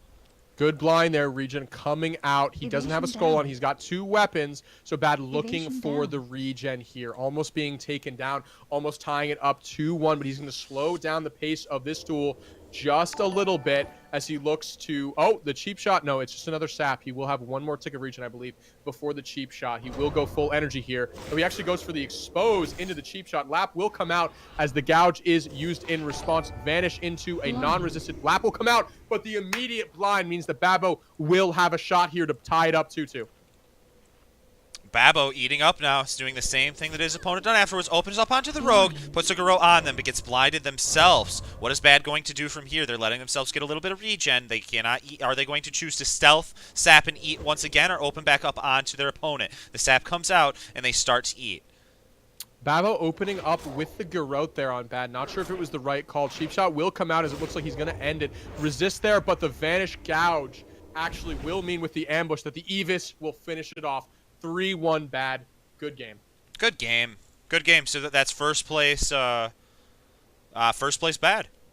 Good blind there, Regen coming out. He doesn't have a skull on. He's got 2 weapons. So Bad looking for the regen here. Almost being taken down. Almost tying it up 2-1. But he's going to slow down the pace of this duel just a little bit as he looks to... Oh, the cheap shot. No, it's just another sap. He will have 1 more tick of regen, I believe, before the cheap shot. He will go full energy here. So he actually goes for the expose into the cheap shot. Lap will come out as the gouge is used in response. Vanish into a non-resistant. Lap will come out, but the immediate blind means that Babo will have a shot here to tie it up 2-2. Babo eating up now. He's doing the same thing that his opponent done afterwards. Opens up onto the Rogue, puts a Garou on them, but gets blinded themselves. What is Bad going to do from here? They're letting themselves get a little bit of regen. They cannot eat. Are they going to choose to stealth, sap, and eat once again, or open back up onto their opponent? The sap comes out, and they start to eat. Babo opening up with the Garrote there on Bad. Not sure if it was the right call. Cheap shot will come out as it looks like he's going to end it. Resist there, but the Vanish Gouge actually will mean with the ambush that the Evis will finish it off. 3-1 Bad. Good game. Good game. Good game. So that's first place. First place Bad.